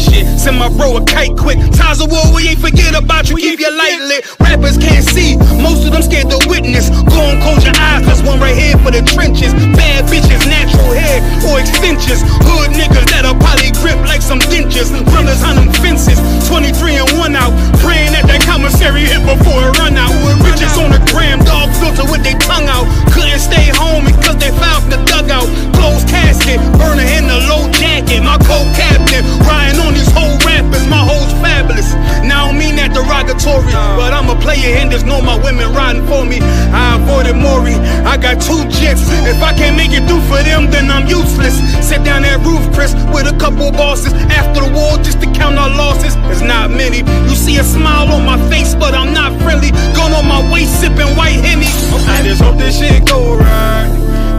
shit. Send my bro a kite quick. Times of war, we ain't forget about you. Keep your light lit. Rappers can't see, most of them scared to witness. Go and close your eyes, cause one right here for the trenches. Bad bitches, natural hair or extensions. Hood niggas that'll probably grip like some dentures. Brothers on them fences, 23 and 1 out. Praying that that commissary hit before it run out. Riches on the gram, dog filter with their tongue out. Couldn't stay home because they found the dugout. Closed casket, burner in the low jacket. My co-captain, riding on these whole rappers. My hoes fabulous. Now I don't mean that derogatory, but I'm a player and there's no my women riding for me. I avoided Maury, I got 2 jets. If I can't make it through for them, then I'm useless. Sit down that roof, Chris, with a couple bosses. After the war, just to count our losses. There's not many. You see a smile on my face, but I'm not friendly. Gone on my waist, sipping white Henny. I just hope this shit go right.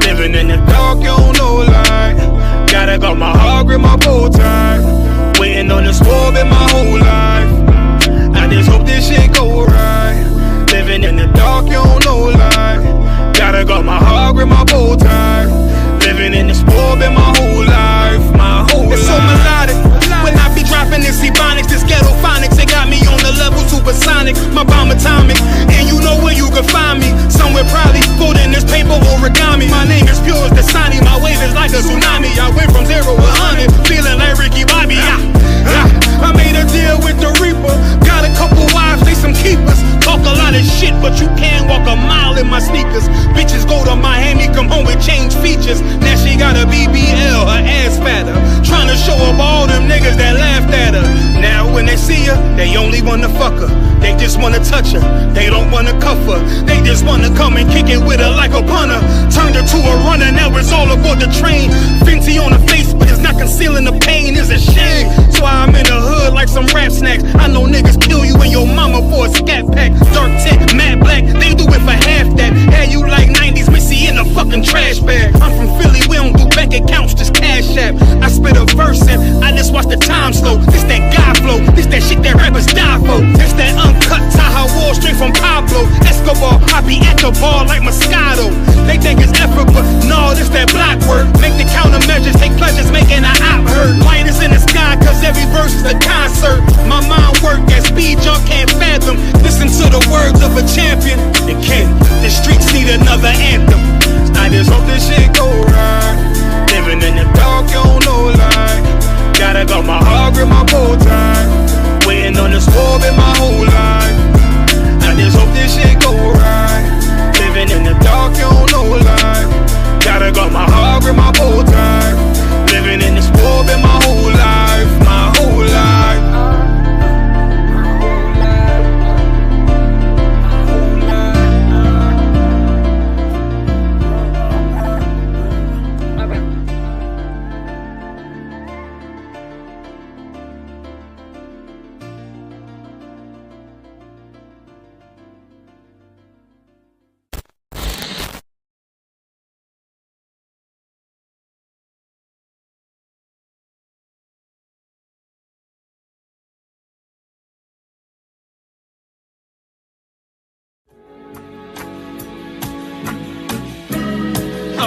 Living in the dark, you don't know light. Gotta got my heart with my bow tie. Waiting on the swab in my whole life. I just hope this shit go right. Living in the dark, you don't know light. Gotta got my heart with my bow tie. Living in the swab in my whole life. My whole life. It's so melodic. When I be dropping this ebonics, this ghetto phonics, it got me on the level supersonic. My bomb atomic, and you know where you can find me. Somewhere probably folding this paper origami. My name is pure as the Dasani, my wave is like a tsunami. I went from 0 to 100, feeling like Ricky Bobby. I made a deal with the Reaper. Got a couple wives, they some keepers. Talk a lot of shit, but you can't walk a mile in my sneakers. Bitches go to Miami, come home with change features. Now she got a BBL, her ass fatter. Trying to show up all them niggas that laughed at her. Now when they see her, they only wanna fuck her. They just wanna touch her, they don't wanna cuff her. They just wanna come and kick it with her like a punter. Turned her to a runner, now it's all aboard the train. Fenty on the face, but it's not concealing the pain, it's a shame. So I'm in the hood like some rap snacks. I know niggas kill you and your mama for a scat pack. Dark tint, matte black, they do it for half that. Had you like 90s Missy in a fucking trash bag. I'm from Philly, we don't do bank accounts, just cash app. I spit a verse and I just watch the time slow. This that guy flow, this that shit that rappers die for. This that uncut Taha Wall straight from Pablo Escobar. I be at the bar like Moscato. They think it's effort, but no, this that block work. Make the countermeasures, take pleasures, making an op hurt. Light is in the sky, cause every verse is a concert. My mind work at speed, y'all can't fathom. Listen to the words of a champion. The kid, the streets need another anthem. I just hope this shit go right. Living in the dark, you don't know light. Gotta got my heart with my bow tie. Waiting on the swab in my whole life. I just hope this shit go right. Living in the dark, you don't know light. Gotta got my heart with my bow tie. Living in the swab in my whole life. My whole life.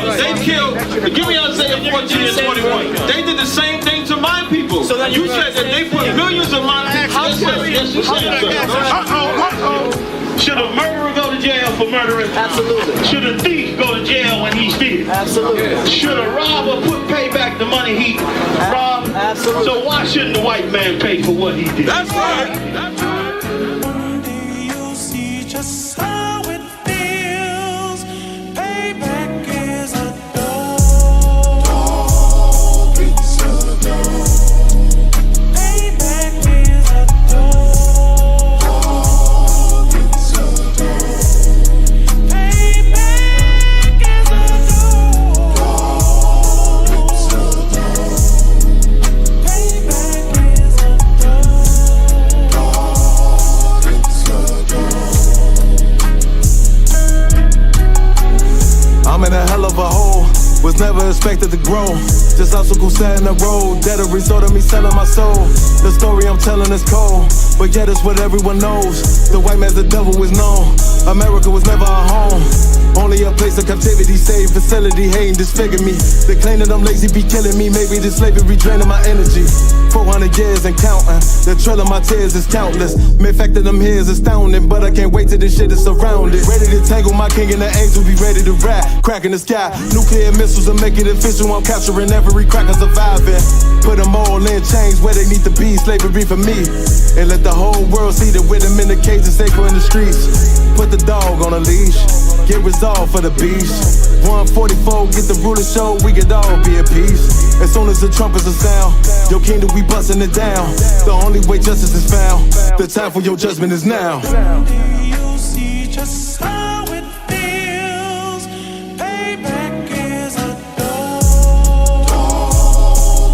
They killed, give me Isaiah 14 and 21. They did the same thing to my people. So you said that they put millions of my people. Should a murderer go to jail for murdering? Absolutely. Should a thief go to jail when he steals? Absolutely. Should a robber pay back the money he robbed? Absolutely. So why shouldn't the white man pay for what he did? That's right. That's right. One day you'll see just how it feels. Payback is a dog. It's a dog. Payback is a dog. It's a dog. Payback is a dog. It's a dog. Payback is a dog. It's a dog. I'm in a hell of a hole, was never expected to grow. This obstacle set in the road, that a result of me selling my soul. The story I'm telling is cold, but yet it's what everyone knows. The white man's the devil is known. America was never our home, only a place of captivity, save facility, hating, disfigure me. They claim that I'm lazy, be killing me. Maybe this slavery draining my energy. 400 years and counting, the trail of my tears is countless. Mere fact that I'm here is astounding, but I can't wait till this shit is surrounded. Ready to tangle my king and the angels, be ready to rap. Cracking the sky, nuclear missiles will make it official. I'm capturing every cracker surviving. Put them all in chains where they need to be, slavery for me. And let the whole world see that with them in the cage and safer in the streets. Put the dog on a leash, get resolved for the beast. 144, get the ruler show, we could all be at peace. As soon as the trumpets are sound, your kingdom we busting it down. The only way justice is found, the time for your judgment is now. Do you see just how it feels? Payback is a dog.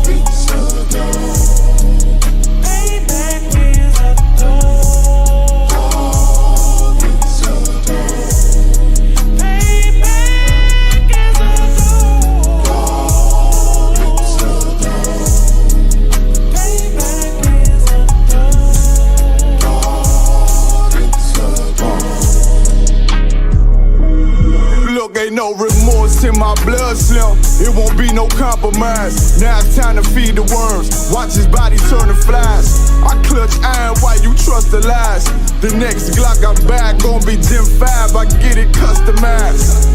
It's a dog. Payback is a dog. It's a dog. Payback is a dog. It's a dog. Payback is a Look, ain't no remorse in my blood, Slim. It won't be no compromise. Now it's time to feed the worms. Watch his body turn to flies. I clutch iron while you trust the lies. The next Glock I buy gon' be Gen 5. I get it customized.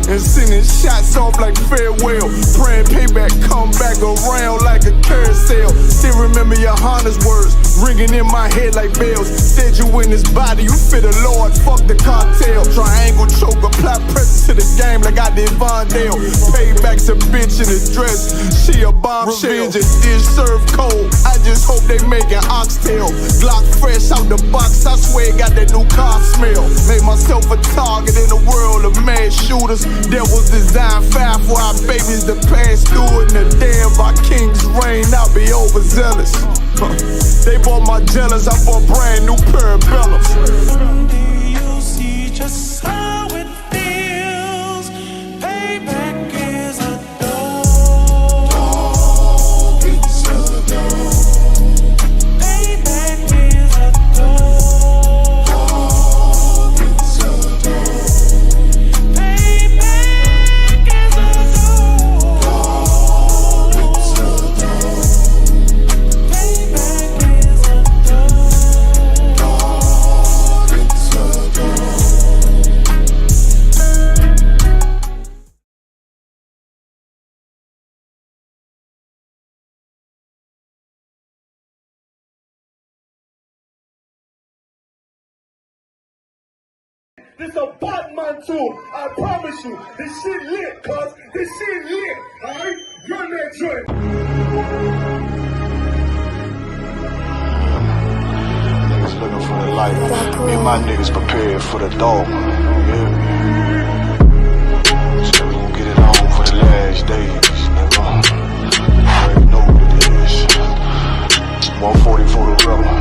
And sending shots off like farewell. Praying payback come back around like a carousel. Still remember your Honda's words ringing in my head like bells. Said you in this body, you fit the Lord, fuck the cartel. Triangle choke, apply pressure to the game like I did Vondale. Payback's a bitch in a dress, she a bombshell. Revenge is served cold, I just hope they make an oxtail. Glock fresh out the box, I swear it got that new car smell. Made myself a target in the world of mad shooters. Devils design fire for our babies to pass through. In the day of our king's reign, I'll be overzealous. They bought my jealous, I bought brand new parabellums. Do you see just how it feels? Payback is a dog. It's a dog. Payback is a dog. It's a dog. Payback is a dog. It's a dog. Payback is a dog. It's a dog. This a Batman too, I promise you. This shit lit, cuz. This shit lit, alright? Run that joint. Niggas looking for the light. Me and my niggas prepared for the dog. Yeah. So we gon' get it on for the last days, nigga. You already know what it is. 140 for the rebel.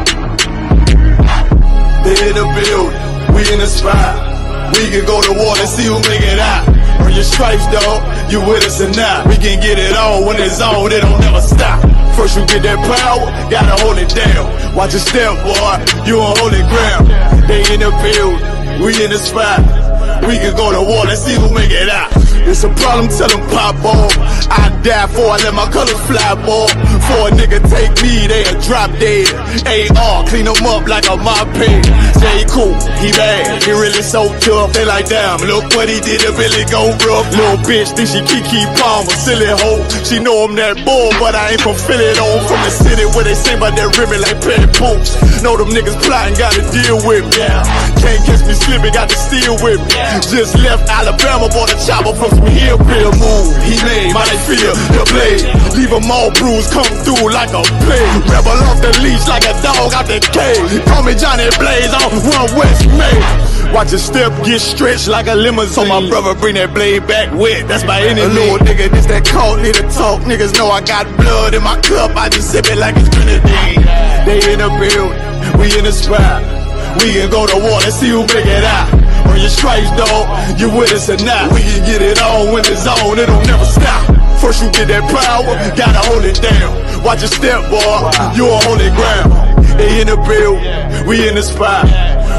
They in the building, we in the spot. We can go to war and see who make it out. Earn your stripes, dog, you with us or not. We can get it on when it's on, it don't never stop. First you get that power, gotta hold it down. Watch your step, boy, you on holy ground. They in the building, we in the spot. We can go to war and see who make it out. It's a problem, tell them pop off. I die for I let my colors fly, boy. For a nigga take me, they a drop dead. AR, clean them up like a mop pig. J. Cool, he bad, he really so tough. They like, damn, look what he did to Billy go rough. Little bitch, think she Kiki Palmer, silly hoe. She know I'm that bull, but I ain't from Philly though. From the city where they say about that ribbon like petty poops. Know them niggas plotting, gotta deal with me. Can't catch me slipping, got to steal with me. Just left Alabama, bought a chopper from some hillbilly move. He made, my they feel the blade. Leave them all bruised, come through like a plague. Rebel off the leash like a dog out the cage. Call me Johnny Blaze on One West May. Watch your step get stretched like a limousine. So my brother bring that blade back wet, that's my enemy. A little nigga, this that cult, need to talk. Niggas know I got blood in my cup, I just sip it like it's grenadine. They in the building, we in the spot. We can go to war and see who make it out. Earn your stripes, dog, you with us or not. We can get it on when it's on, it don't never stop. First you get that power, gotta hold it down. Watch your step, boy, you on holy ground. They in the build, we in the spot.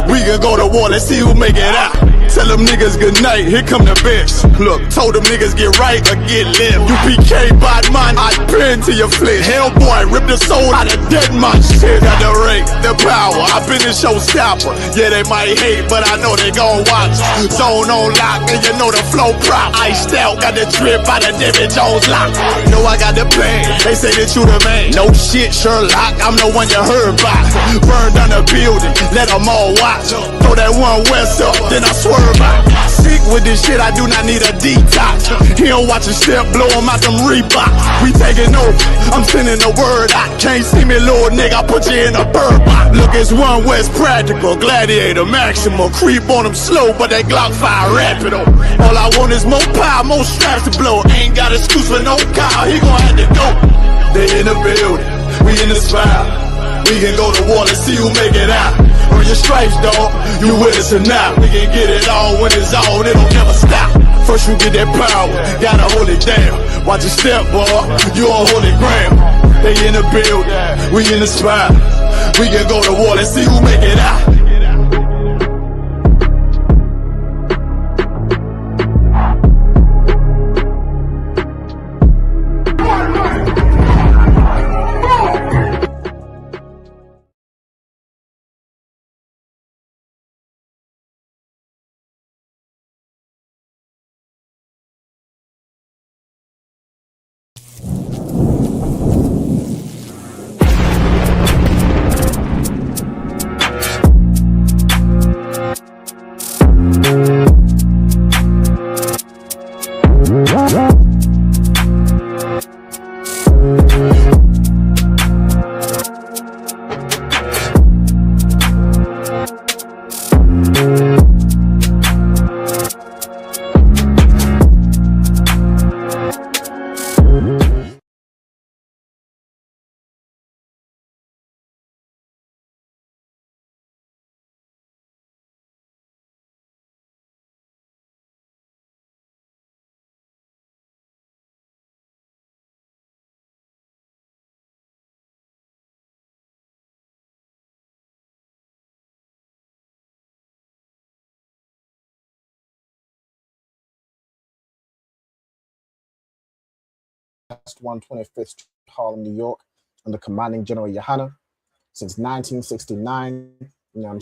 We can go to war, let's see who make it out. Tell them niggas good night, here come the bitch. Look, told them niggas get right or get left. You PK bad man, I pin to your flesh. Hellboy, rip the soul out of dead man. Shit, got the ring, the power, I been the showstopper. Yeah, they might hate, but I know they gon' watch. Zone on lock, and you know the flow prop. Iced out, got the drip out of David Jones lock. Know I got the plan, they say that you the man. No shit, Sherlock, I'm the one you heard about. Burn down the building, let them all watch. Throw that one west up, then I swerve out. Sick with this shit, I do not need a detox. He don't watch a step, blow him out them Reeboks. We taking over, I'm sending the word out. Can't see me, little nigga, I put you in a bird box. Look, it's one West practical, gladiator, maximal. Creep on them slow, but that Glock 5 rapido. All I want is more power, more straps to blow. Ain't got excuse for no car, he gon' have to go. They in the building, we in the spot. We can go to war, let's see who make it out. Earn your stripes, dog, you with us or not. We can get it all when it's on, it don't never stop. First you get that power, gotta hold it down. Watch your step, boy, you on holy ground. They in the building, we in the spot. We can go to war, let's see who make it out. West 125th Harlem, New York, under commanding General Yohanna. Since 1969, I'm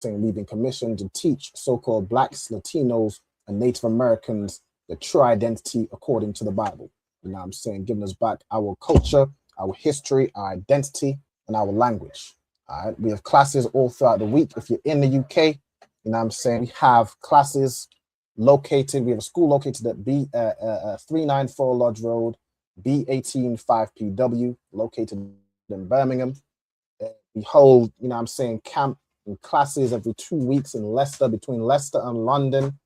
saying we've been commissioned to teach so-called Blacks, Latinos, and Native Americans the true identity according to the Bible. I'm saying giving us back our culture, our history, our identity, and our language. All right, we have classes all throughout the week. If you're in the UK, I'm saying we have classes located. We have a school located at 394 Lodge Road, B18 5PW, located in Birmingham. We hold, camp and classes every 2 weeks in Leicester, between Leicester and London.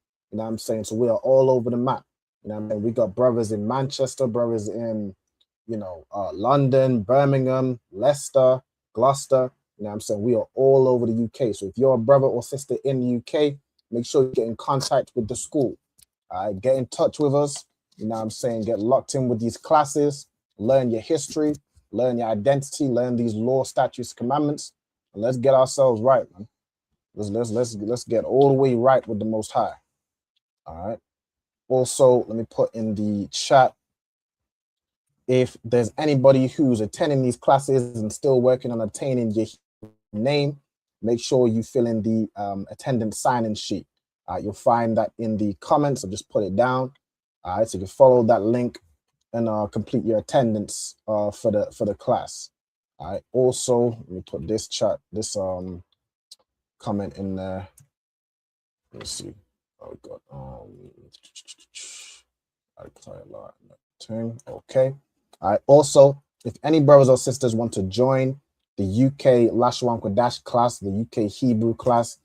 So we are all over the map. We got brothers in Manchester, brothers in, London, Birmingham, Leicester, Gloucester. We are all over the UK. So if you're a brother or sister in the UK, make sure you get in contact with the school. Get in touch with us. Get locked in with these classes, learn your history, learn your identity, learn these law, statutes, commandments, and let's get ourselves right, man. Let's get all the way right with the Most High. All right. Also, let me put in the chat, if there's anybody who's attending these classes and still working on obtaining your name, make sure you fill in the attendance sign-in sheet. You'll find that in the comments. I'll just put it down. All right, so you can follow that link and complete your attendance for the class. All right. Also, let me put this comment in there. Let me see. Oh God. Okay. All right. Also, if any brothers or sisters want to join the UK Lashawan Qadash class, the UK Hebrew class,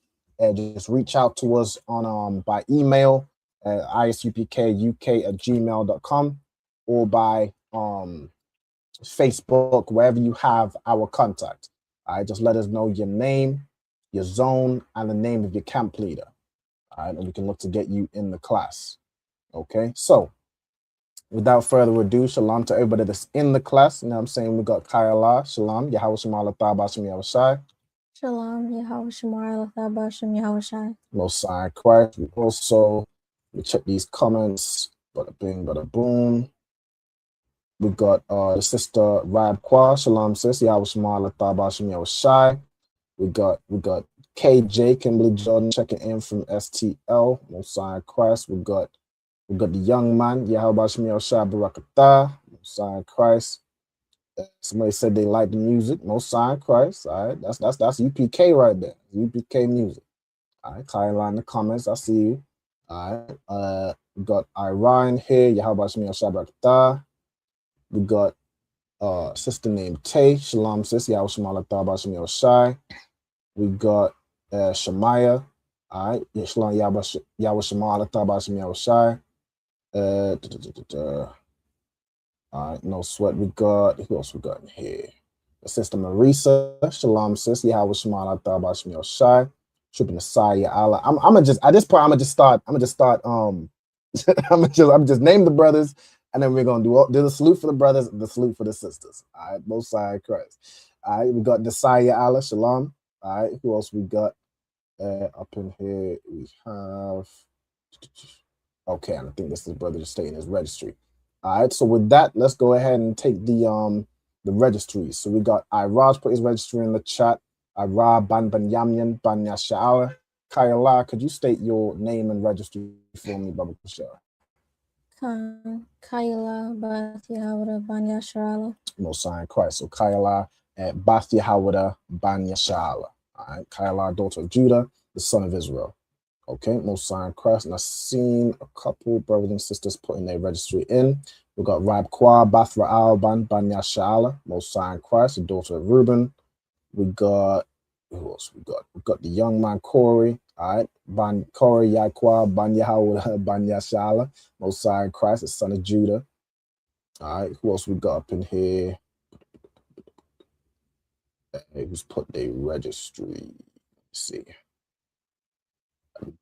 just reach out to us on by email at isupkuk@gmail.com or by Facebook, wherever you have our contact. All right, just let us know your name, your zone, and the name of your camp leader. All right, and we can look to get you in the class. Okay, so Without further ado, shalom to everybody that's in the class. You know what I'm saying? We got Kayala, shalom, Yahweh Shemala Thabashim Yahushai. Shalom, Yahweh Shemar, Lathabashim Yahushai. Most High Christ. We check these comments. Bada bing, bada boom. We got the sister Rab Kwa, shalom sis, Yahweh Shemala Thabashim Yahushai. We got KJ, Kimberly Jordan checking in from STL, Most High Christ. We got the young man, Yahweh Shemir Shai Barakatah, Most High Christ. Somebody said they like the music, Most High Christ. All right, that's UPK right there. UPK music. All right, Kyla in the comments, I see you. All right, we got Iran here, Yahweh Shemir Shai Barakatah. We got sister named Tay, shalom sis, Yahweh Shemir Shai Shai. We got Shemaiah, all right, shalom Yahweh Shemir Shai. All right, no sweat. We got, who else we got in here? The sister Marisa, shalom sis, Yahweh Shemar Shemir Shai, Tripping Asaya Allah. I'm gonna just at this point I'm gonna just start I'm gonna just name the brothers, and then we're gonna do the salute for the brothers and the salute for the sisters. All right, both sides Christ. All right, we got Desaya Allah, shalom. All right, who else we got up in here? We have, okay, and I think this is brother just staying in his registry. All right, so with that, let's go ahead and take the registries. So we got Iraj put his registry in the chat. Ira Ban Yamyan Ban Yasha'ala. Kayala, could you state your name and registry for me, Baba Kushara? Kayla Bath Yahweh Ban Yasharala. Most High Christ. So Kayala at Bath Yahweh Ban Yasha'ala. All right, Kayala, daughter of Judah, the son of Israel. Okay, Most High Christ. And I've seen a couple brothers and sisters putting their registry in. We got Rab Kwa, Bath Ra'al Ban Yasha'ala, Most High Christ, the daughter of Reuben. We got, who else we got? We got the young man Corey. All right, Ban Corey Yakwa Ban Yahweh Ban Yasha'ala, Most High Christ, the son of Judah. All right, who else we got up in here? Who's put their registry? Let's see.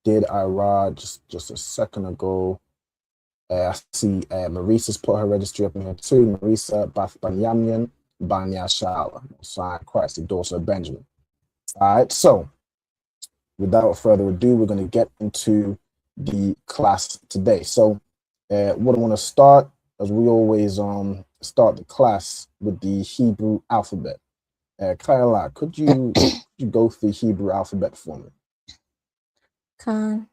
Did Ira just a second ago? I see Marisa's put her registry up in here too. Marisa Bath Banyamyan Banya Shala, Son Christ, the daughter of Benjamin. All right, so without further ado, we're going to get into the class today. So what I want to start, as we always start the class with the Hebrew alphabet. Kayla, could you go through the Hebrew alphabet for me? Kan,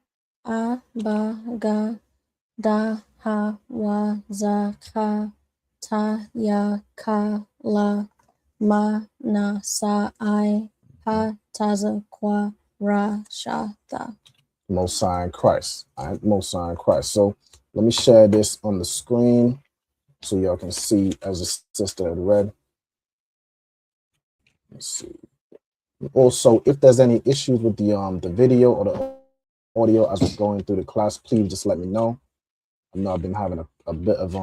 A, Ba, Ga, Da, Ha, Wa, Za, Ka, Ta, Ya, Ka, La, Ma, Na, Sa, I, Ha, Taza, Kwa, Ra, Sha, Ta. Most High Christ. All right, Most High Christ. So let me share this on the screen so y'all can see as the sister had read. Let's see. Also, if there's any issues with the video or the audio as we're going through the class, please just let me know. I know I've been having a bit of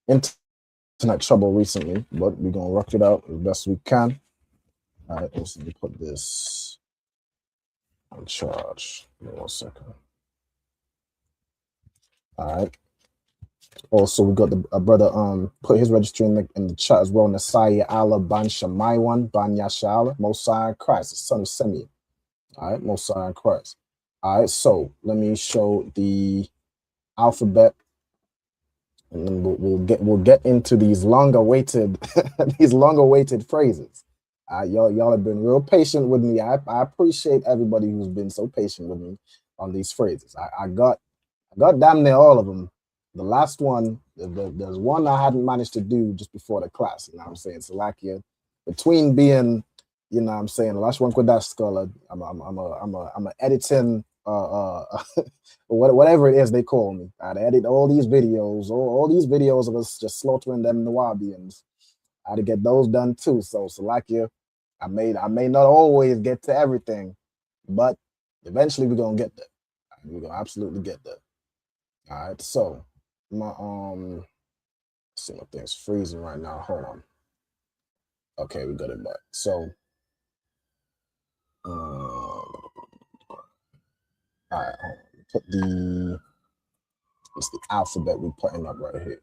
internet trouble recently, but we're gonna rock it out as best we can. All right, let's put this on charge. Give me 1 second. All right. Also, we got a brother put his registry in the chat as well. Nasaya Allah Ban Shamaiwan Ban Yashala, Most High Christ, the son of Simeon. All right, Most High Christ. All right, so let me show the alphabet, and then we'll get into these long-awaited phrases. Y'all have been real patient with me. I appreciate everybody who's been so patient with me on these phrases. I got damn near all of them. The last one, there's one I hadn't managed to do just before the class. You know what I'm saying? So like, between being, you know what I'm saying, Lashawan Qadash scholar, I'm a editing whatever it is they call me. I'd edit all these videos, all these videos of us just slaughtering them Nawabians. I had to get those done too. So like, I may not always get to everything, but eventually we're gonna get there. We're gonna absolutely get there. All right, so my let's see, my thing's freezing right now. Hold on. Okay, we got it back. So all right, put the It's the alphabet we're putting up right here.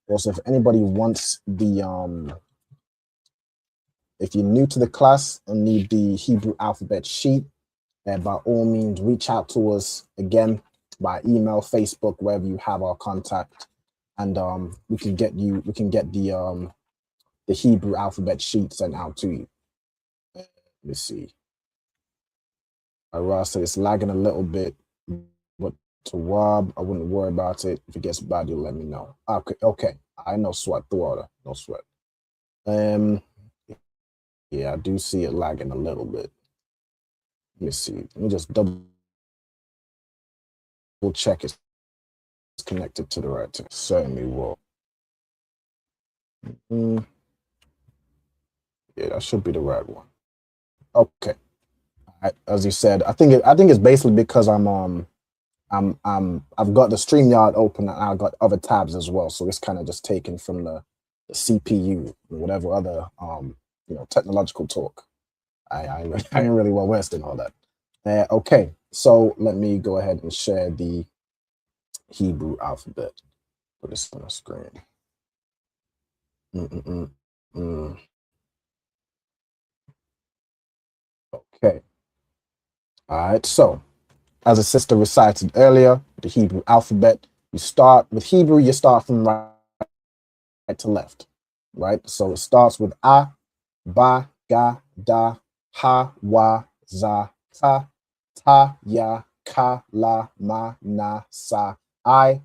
Also, if anybody wants the if you're new to the class and need the Hebrew alphabet sheet, by all means, reach out to us again by email, Facebook, wherever you have our contact, and we can get the Hebrew alphabet sheet sent out to you. Let me see. Ross said it's lagging a little bit, but to Rob, I wouldn't worry about it. If it gets bad, you'll let me know. Okay. I know sweat the water, no sweat. Yeah, I do see it lagging a little bit. Let me see. Let me just double check it's connected to the right thing. Certainly will. Yeah, that should be the right one. Okay. As you said, I think it's basically because I've got the StreamYard open and I've got other tabs as well. So it's kind of just taken from the CPU and whatever other technological talk. I ain't really well versed in all that. Okay, so let me go ahead and share the Hebrew alphabet. Put this on the screen. Okay. All right, so as a sister recited earlier, the Hebrew alphabet, you start with Hebrew, you start from right to left, right? So it starts with A, Ba, Ga, Da, Ha, Wa, Za, Ta, Ta, Ya, Ka, La, Ma, Na, Sa, I,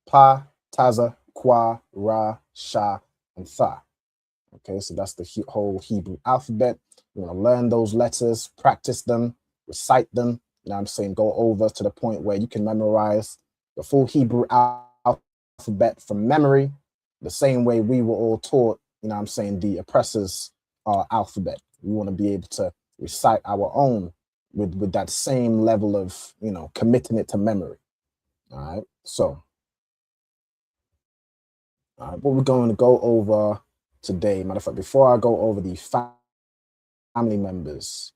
Pa, Taza, Kwa, Ra, Sha, and Tha. Okay, so that's the whole Hebrew alphabet. You want to learn those letters, practice them, recite them. You know what I'm saying? Go over to the point where you can memorize the full Hebrew alphabet from memory, the same way we were all taught, you know what I'm saying, the oppressor's alphabet. We want to be able to recite our own with that same level of, committing it to memory. All right, so what we're going to go over today, matter of fact, before I go over the family members,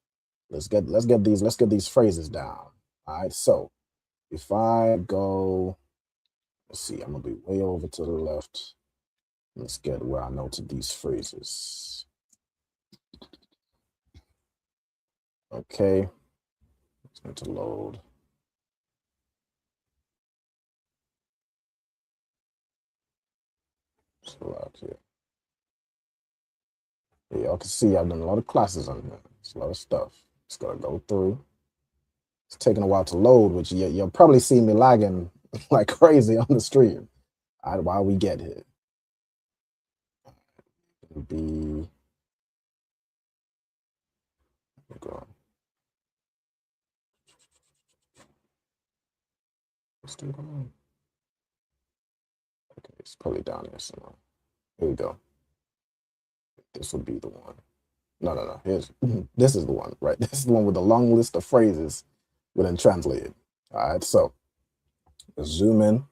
let's get these phrases down. All right, so if I go, let's see, I'm gonna be way over to the left. Let's get where I know to these phrases. Okay, it's going to load. So out here. Yeah, y'all can see I've done a lot of classes on here. It's a lot of stuff. Just gotta go through. It's taking a while to load, which you'll probably see me lagging like crazy on the stream. All right, while we get here. It'll be what's going on? Okay, it's probably down here somewhere. Here we go. This will be the one. No. This is the one, right? This is the one with the long list of phrases within translated. All right, so let's zoom in.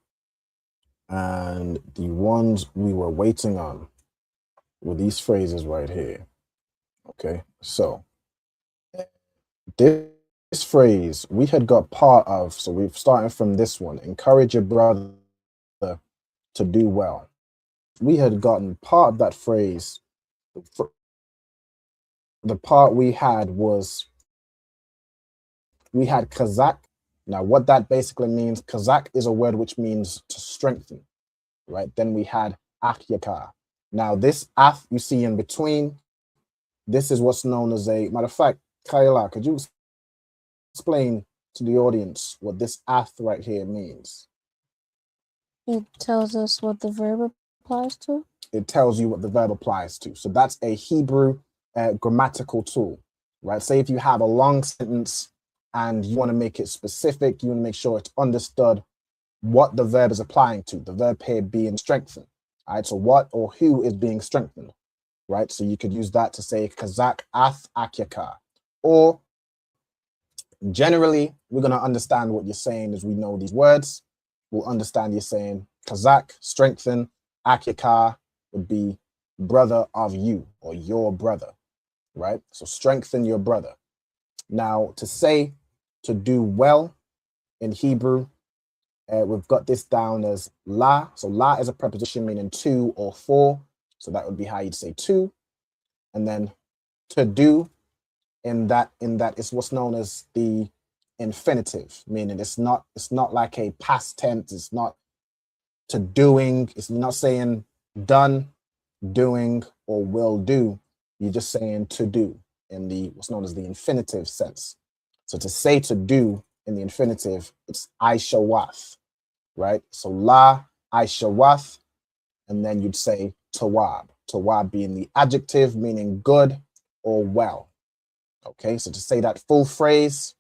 And the ones we were waiting on were these phrases right here. Okay, so this phrase we had got part of, so we're starting from this one. Encourage your brother to do well. We had gotten part of that phrase. The part we had was we had kazak. Now, what that basically means, kazak is a word which means to strengthen, right? Then we had akyaka. Now, this ath you see in between, this is what's known as a, matter of fact, Kayla, could you explain to the audience what this ath right here means? It tells us what the verb applies to. It tells you what the verb applies to. So that's a Hebrew grammatical tool, right? Say if you have a long sentence and you want to make it specific, you want to make sure it's understood what the verb is applying to, the verb here being strengthened. All right, so what or who is being strengthened, right? So you could use that to say kazak ath akyaka. Or generally, we're going to understand what you're saying as we know these words. We'll understand you're saying kazak, strengthen, akyaka would be brother of you or your brother, right? So strengthen your brother. Now, to say to do well in Hebrew, we've got this down as la. So la is a preposition meaning to or for. So that would be how you'd say to. And then to do, in that is what's known as the infinitive, meaning it's not like a past tense. It's not to doing. It's not saying done, doing, or will do. You're just saying to do in the what's known as the infinitive sense. So to say to do in the infinitive, it's aishawath, right? So la aishawath, and then you'd say tawab. Tawab being the adjective meaning good or well. Okay, so to say that full phrase,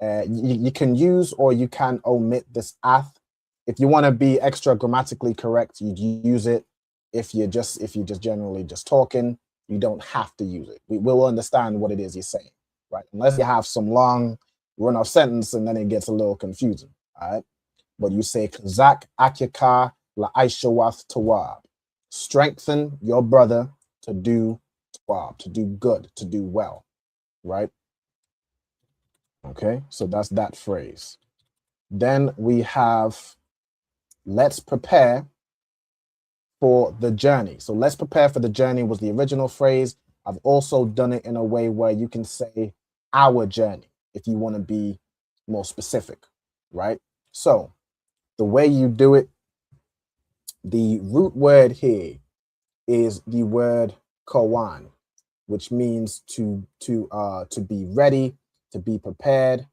you can use or you can omit this ath. If you want to be extra grammatically correct, you'd use it. If you're just generally just talking, you don't have to use it. We will understand what it is you're saying, right? Unless you have some long run-off sentence and then it gets a little confusing, all right? But you say kazak akika la aishawath tawab. Strengthen your brother to do tawab, to do good, to do well, right? Okay, so that's that phrase. Then we have let's prepare for the journey. So let's prepare for the journey was the original phrase. I've also done it in a way where you can say our journey if you want to be more specific, right? So the way you do it, the root word here is the word kawan, which means to be ready, to be prepared,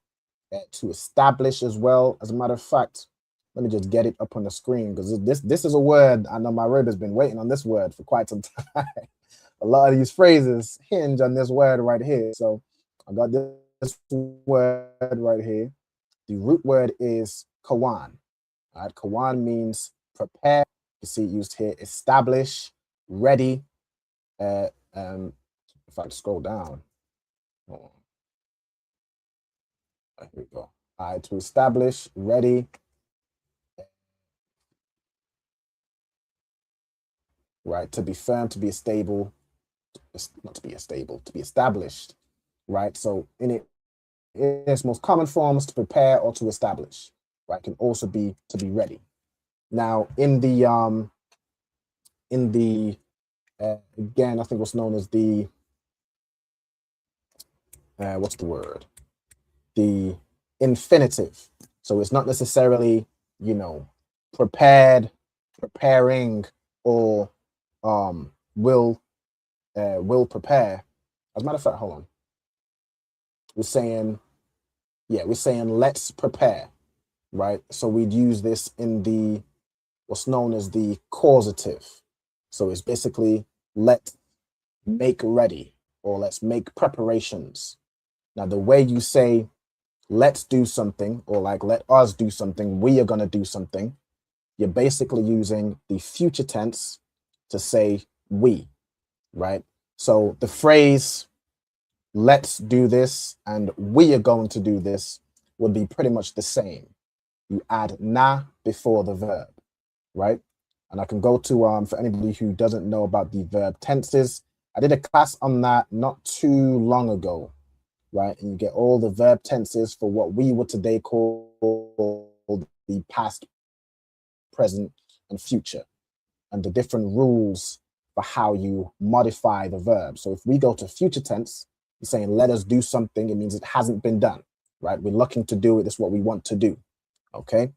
to establish as well. As a matter of fact, let me just get it up on the screen because this is a word. I know my reader's been waiting on this word for quite some time. A lot of these phrases hinge on this word right here. So I got this word right here. The root word is kawan. All right, kawan means prepare. You see it used here, establish, ready. If I scroll down, here we go. All right, to establish, ready. Right, to be firm, to be stable, not to be stable, to be established, right? So in its most common forms, to prepare or to establish, right? Can also be to be ready. Now in the again, I think what's known as the what's the word? The infinitive. So it's not necessarily, you know, prepared, preparing, or will prepare. As a matter of fact, hold on. We're saying let's prepare, right? So we'd use this in the what's known as the causative. So it's basically let's make ready or let's make preparations. Now the way you say let's do something or like let us do something, we are going to do something, you're basically using the future tense to say we, right? So the phrase let's do this and we are going to do this would be pretty much the same. You add na before the verb, right? And I can go to for anybody who doesn't know about the verb tenses, I did a class on that not too long ago, right? And you get all the verb tenses for what we would today call the past, present, and future, and the different rules for how you modify the verb. So if we go to future tense, you're saying let us do something, it means it hasn't been done, right? We're looking to do it, that's what we want to do, okay?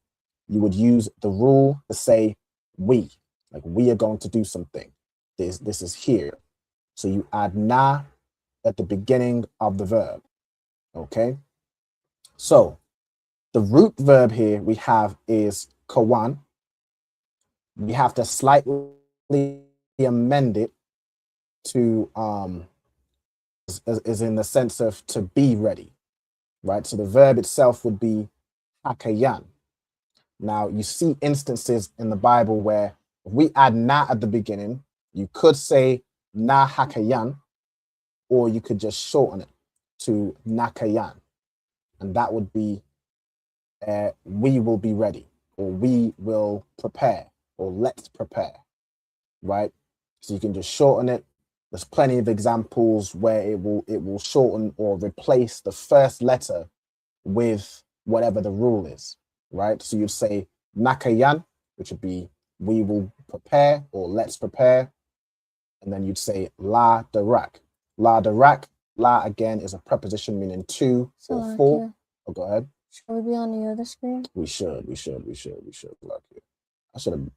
You would use the rule to say we, like we are going to do something. This is here. So you add na at the beginning of the verb, okay? So the root verb here we have is kawan. We have to slightly amend it to is in the sense of to be ready, right? So the verb itself would be hakayan. Now you see instances in the Bible where if we add na at the beginning, you could say na hakayan, or you could just shorten it to nakayan, and that would be we will be ready, or we will prepare, or let's prepare, right? So you can just shorten it. There's plenty of examples where it will shorten or replace the first letter with whatever the rule is. right? So you'd say nakayan, which would be we will prepare or let's prepare. And then you'd say la darak. La darak, la again is a preposition meaning two or four. Oh, go ahead. Should we be on the other screen? We should. Lucky. I should have.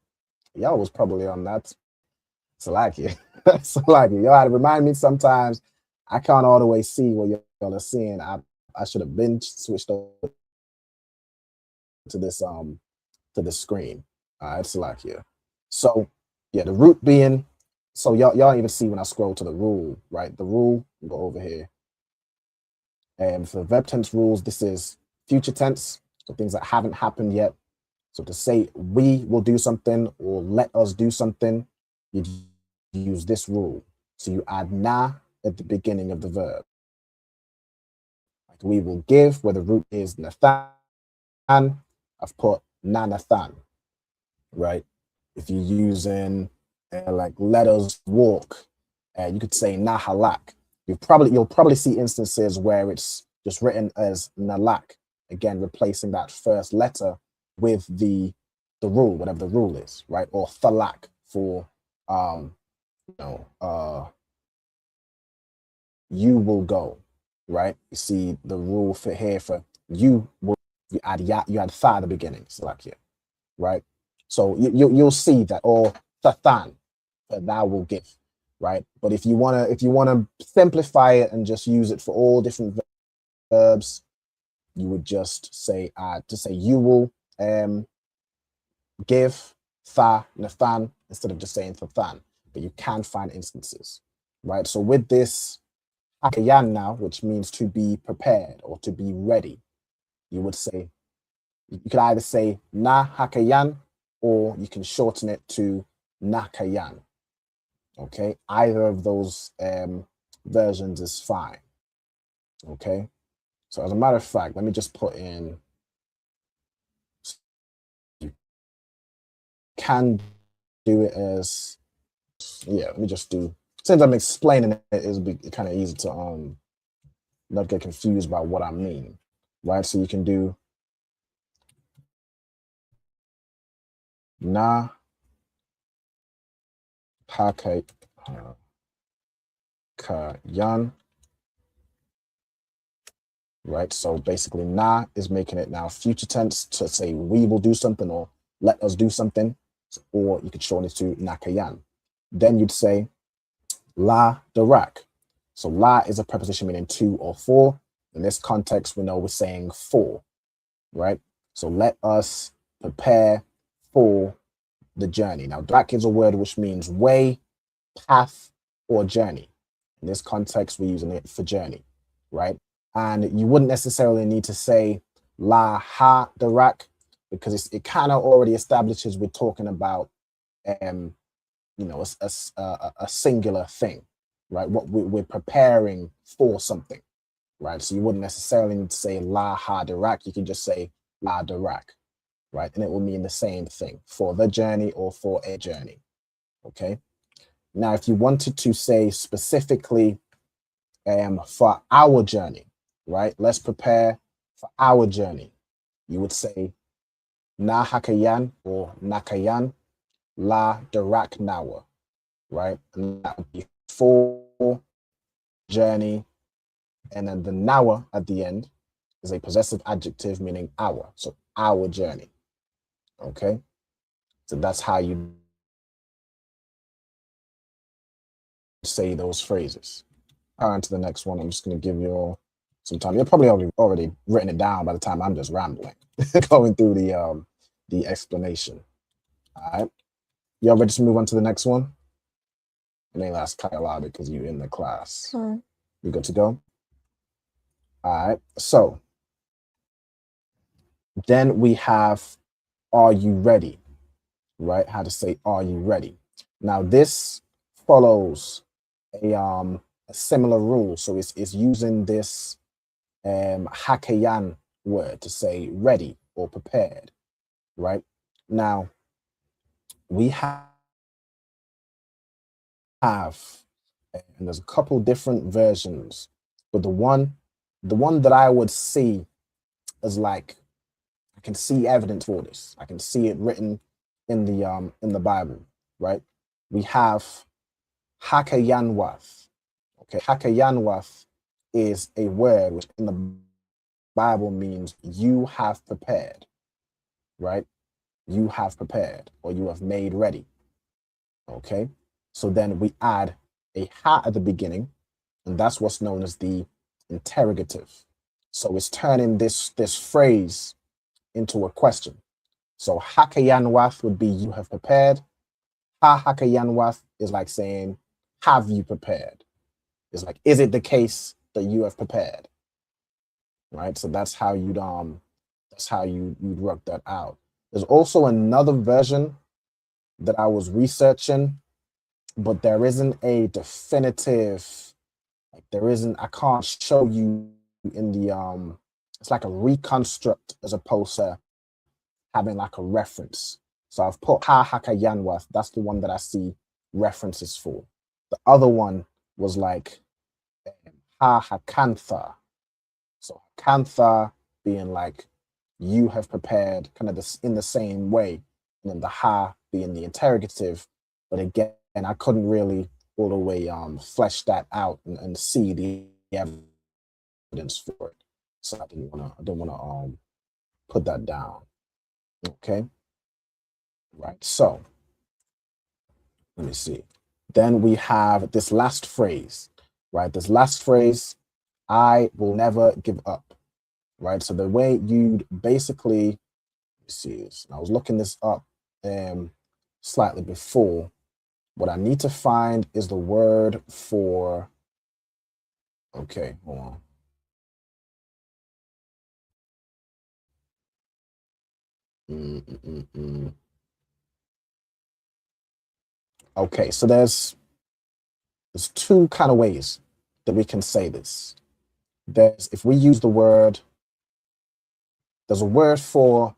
Y'all was probably on that. Salakia. Salakia. Y'all had to remind me sometimes. I can't all the way see what y'all are seeing. I should have been switched over to this screen. All right, Salakia. So yeah, the root being. So y'all even see when I scroll to the rule, right? The rule. Go over here. And for verb tense rules, this is future tense. So things that haven't happened yet. So to say we will do something or let us do something, you use this rule. So you add na at the beginning of the verb. Like we will give, where the root is nathan, I've put na nathan, right? If you're using like let us walk, you could say na halak. You'll probably see instances where it's just written as nalak, again replacing that first letter with the rule, whatever the rule is, right? Or thalak for you will go, right? You see the rule for here for you will, you add tha at the beginning, so like here, right? So you'll see that, or tathan, that thou will give, right? But if you wanna simplify it and just use it for all different verbs, you would just say to say you will give tha nathan instead of just saying tathan. But you can find instances, right? So with this hakayan now, which means to be prepared or to be ready, you would say, you could either say na hakayan or you can shorten it to nakayan. Okay, either of those versions is fine. Okay, so as a matter of fact, let me just put in, you can do it as, yeah, let me just do, since I'm explaining it, it'll be kind of easy to not get confused by what I mean, right? So you can do na hakayan, right? So basically na is making it now future tense to say we will do something or let us do something, or you could shorten it to nakayan. Then you'd say la darak. So la is a preposition meaning two or four. In this context, we know we're saying for, right? So let us prepare for the journey. Now, darak is a word which means way, path, or journey. In this context, we're using it for journey, right? And you wouldn't necessarily need to say la ha darak, because it kind of already establishes we're talking about a singular thing, right? What we're preparing for something, right? So you wouldn't necessarily need to say la ha darak. You can just say la darak, right? And it will mean the same thing, for the journey or for a journey. Okay. Now, if you wanted to say specifically for our journey, right? Let's prepare for our journey. You would say na hakayan or nakayan la darak nawa, right? And that would be for journey. And then the nawa at the end is a possessive adjective meaning our. So our journey. Okay. So that's how you say those phrases. On to the next one. I'm just going to give you all some time. You're probably already written it down by the time I'm just rambling, going through the explanation. All right. Y'all ready to move on to the next one? It may last kind of loud because you're in the class. You good to go? All right. So then we have, are you ready? Right? How to say, are you ready? Now this follows a similar rule. So it's using this hakayan word to say ready or prepared, right? Now we have, and there's a couple different versions, but the one that I would see as like can see evidence for this. I can see it written in the Bible, right? We have hakayanwath. Okay, hakayanwath is a word which in the Bible means you have prepared, right? You have prepared, or you have made ready. Okay, so then we add a ha at the beginning, and that's what's known as the interrogative. So it's turning this phrase into a question. So hakayanwath would be you have prepared. Ha hakayanwath is like saying, have you prepared? It's like, is it the case that you have prepared? Right. So that's how you'd work that out. There's also another version that I was researching, but there isn't a definitive, like I can't show you in the it's like a reconstruct as opposed to having like a reference. So I've put ha hakayanwath, that's the one that I see references for. The other one was like ha hakantha. So hakantha being like you have prepared, kind of in the same way, and then the ha being the interrogative. But again, I couldn't really all the way flesh that out and see the evidence for it. So I didn't wanna put that down. Okay. Right. So let me see. Then we have this last phrase, right? This last phrase, I will never give up. Right. So the way you'd basically see this, I was looking this up slightly before. What I need to find is the word for, okay, hold on. Okay, so there's two kind of ways that we can say this. There's, if we use the word, there's a word for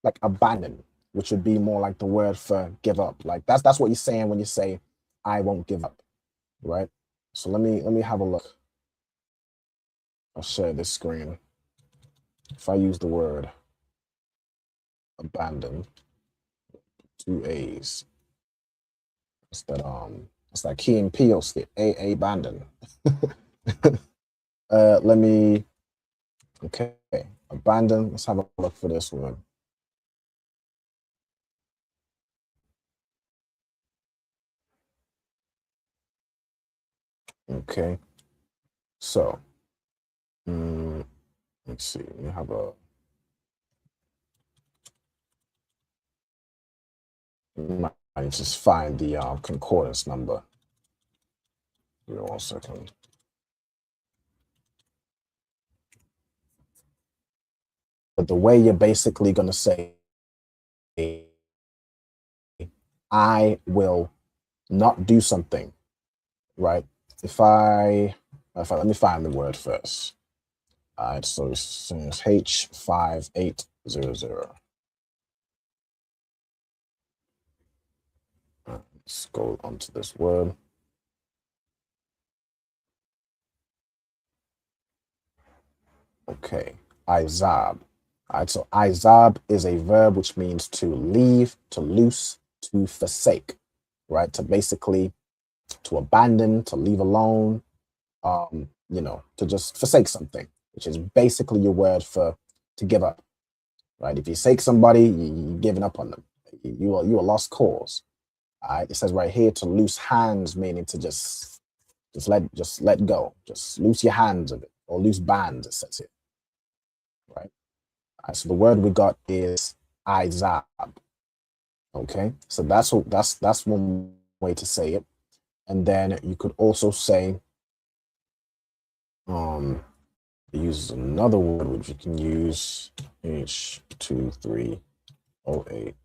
like abandon, which would be more like the word for give up. Like that's what you're saying when you say, I won't give up, right? So let me have a look. I'll share this screen. If I use the word abandon, 2 A's. It's that Key and Peele skit, A abandon. Let me, okay, abandon. Let's have a look for this one. Okay, so let's see. We have I just find the concordance number. Give me 1 second. But the way you're basically going to say, I will not do something, right? Let me find the word first. All right, so it's H5800. Let's go onto this word. Okay, izab. All right, so izab is a verb which means to leave, to loose, to forsake, right? To basically, to abandon, to leave alone, to just forsake something, which is basically your word for to give up, right? If you forsake somebody, you're giving up on them. You are lost cause. All right, it says right here to loose hands, meaning to just let go, just loose your hands of it, or loose bands, it says here, right? All right, so the word we got is izab. Okay, so that's one way to say it. And then you could also say, use another word which you can use, H2308.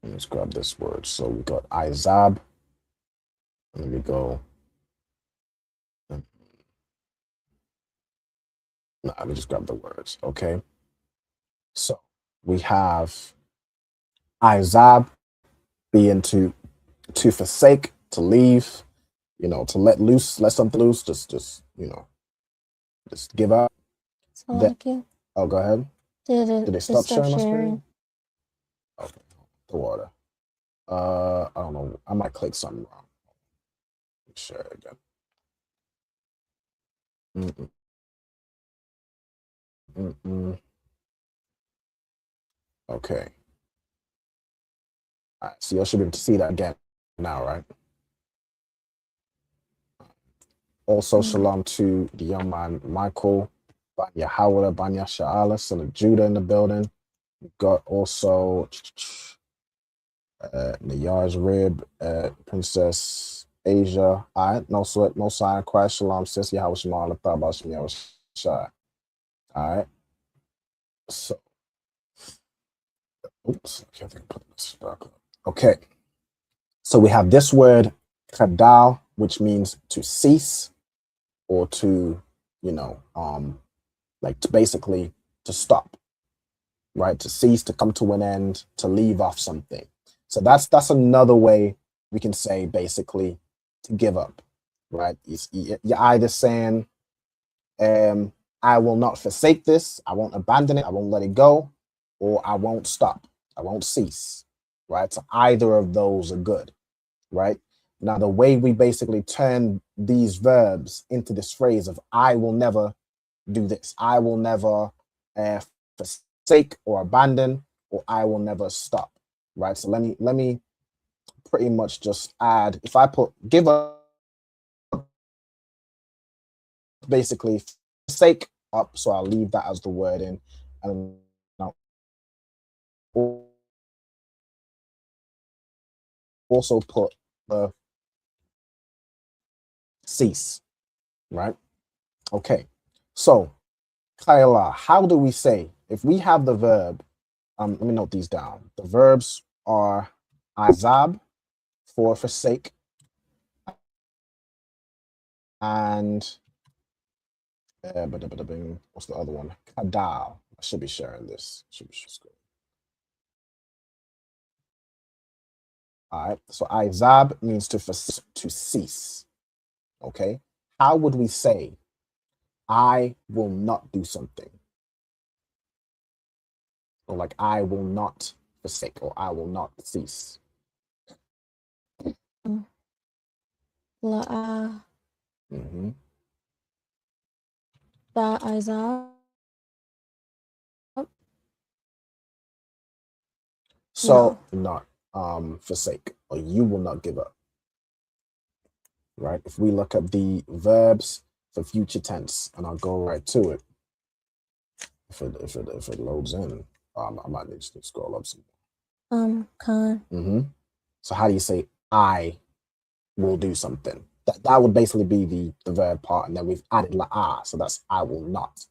Let's grab this word. So we got izab. Let me go. No, let me just grab the words. Okay. So we have izab being to to forsake, to leave, you know, to let loose, let something loose, just you know, just give up. So like you. Oh, go ahead. Did it stop sharing my screen? Okay, the water. I don't know. I might click something wrong. Share it again. Okay. All right, so you should be able to see that again now, right? Also, shalom to the young man Michael, Banya Hawala, Banya Sha'ala, son of Judah in the building. We've got also Nayar's Rib, Princess Asia. All right, no sweat, no sign, Christ, shalom, sis, Yahweh Shema, the thought about Shema, Shai. All right. So, oops, I can't think of putting this back up. Okay. So we have this word, kadal, which means to cease or to, you know, like to basically to stop, right? To cease, to come to an end, to leave off something. So that's another way we can say basically to give up, right? You're either saying, I will not forsake this, I won't abandon it, I won't let it go, or I won't stop, I won't cease, right? So either of those are good, right? Now, the way we basically turn these verbs into this phrase of I will never do this, I will never forsake or abandon, or I will never stop, right? So let me pretty much just add, if I put give up, basically forsake up, so I'll leave that as the word in, and I'll also put the cease, right? Okay, so Kaila, how do we say, if we have the verb, let me note these down. The verbs are azab, for forsake, and what's the other one? Kadal. I should be sharing this. All right, so izab means to cease. Okay, how would we say I will not do something? Or like I will not forsake, or I will not cease. La izab. So not forsake, or you will not give up. Right? If we look up the verbs for future tense, and I'll go right to it. If it loads in, I might need to scroll up some. So how do you say I will do something? That would basically be the verb part, and then we've added la, so that's I will not.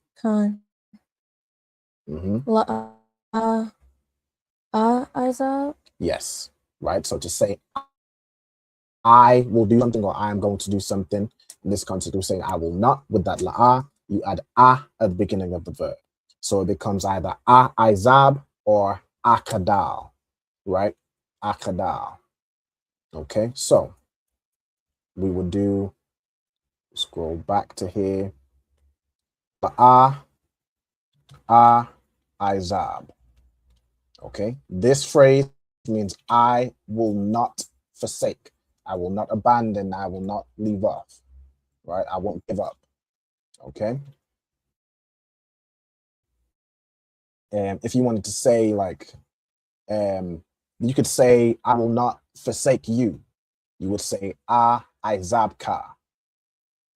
Izab. Yes, right. So to say I will do something, or I am going to do something, in this context we're saying I will not, with that la, you add a at the beginning of the verb. So it becomes either izab or akadal, right? Akadal. Okay, so we would do, scroll back to here, izab. Okay, this phrase means I will not forsake, I will not abandon, I will not leave off, right? I won't give up. Okay. And if you wanted to say like, you could say I will not forsake you. You would say ISUPK,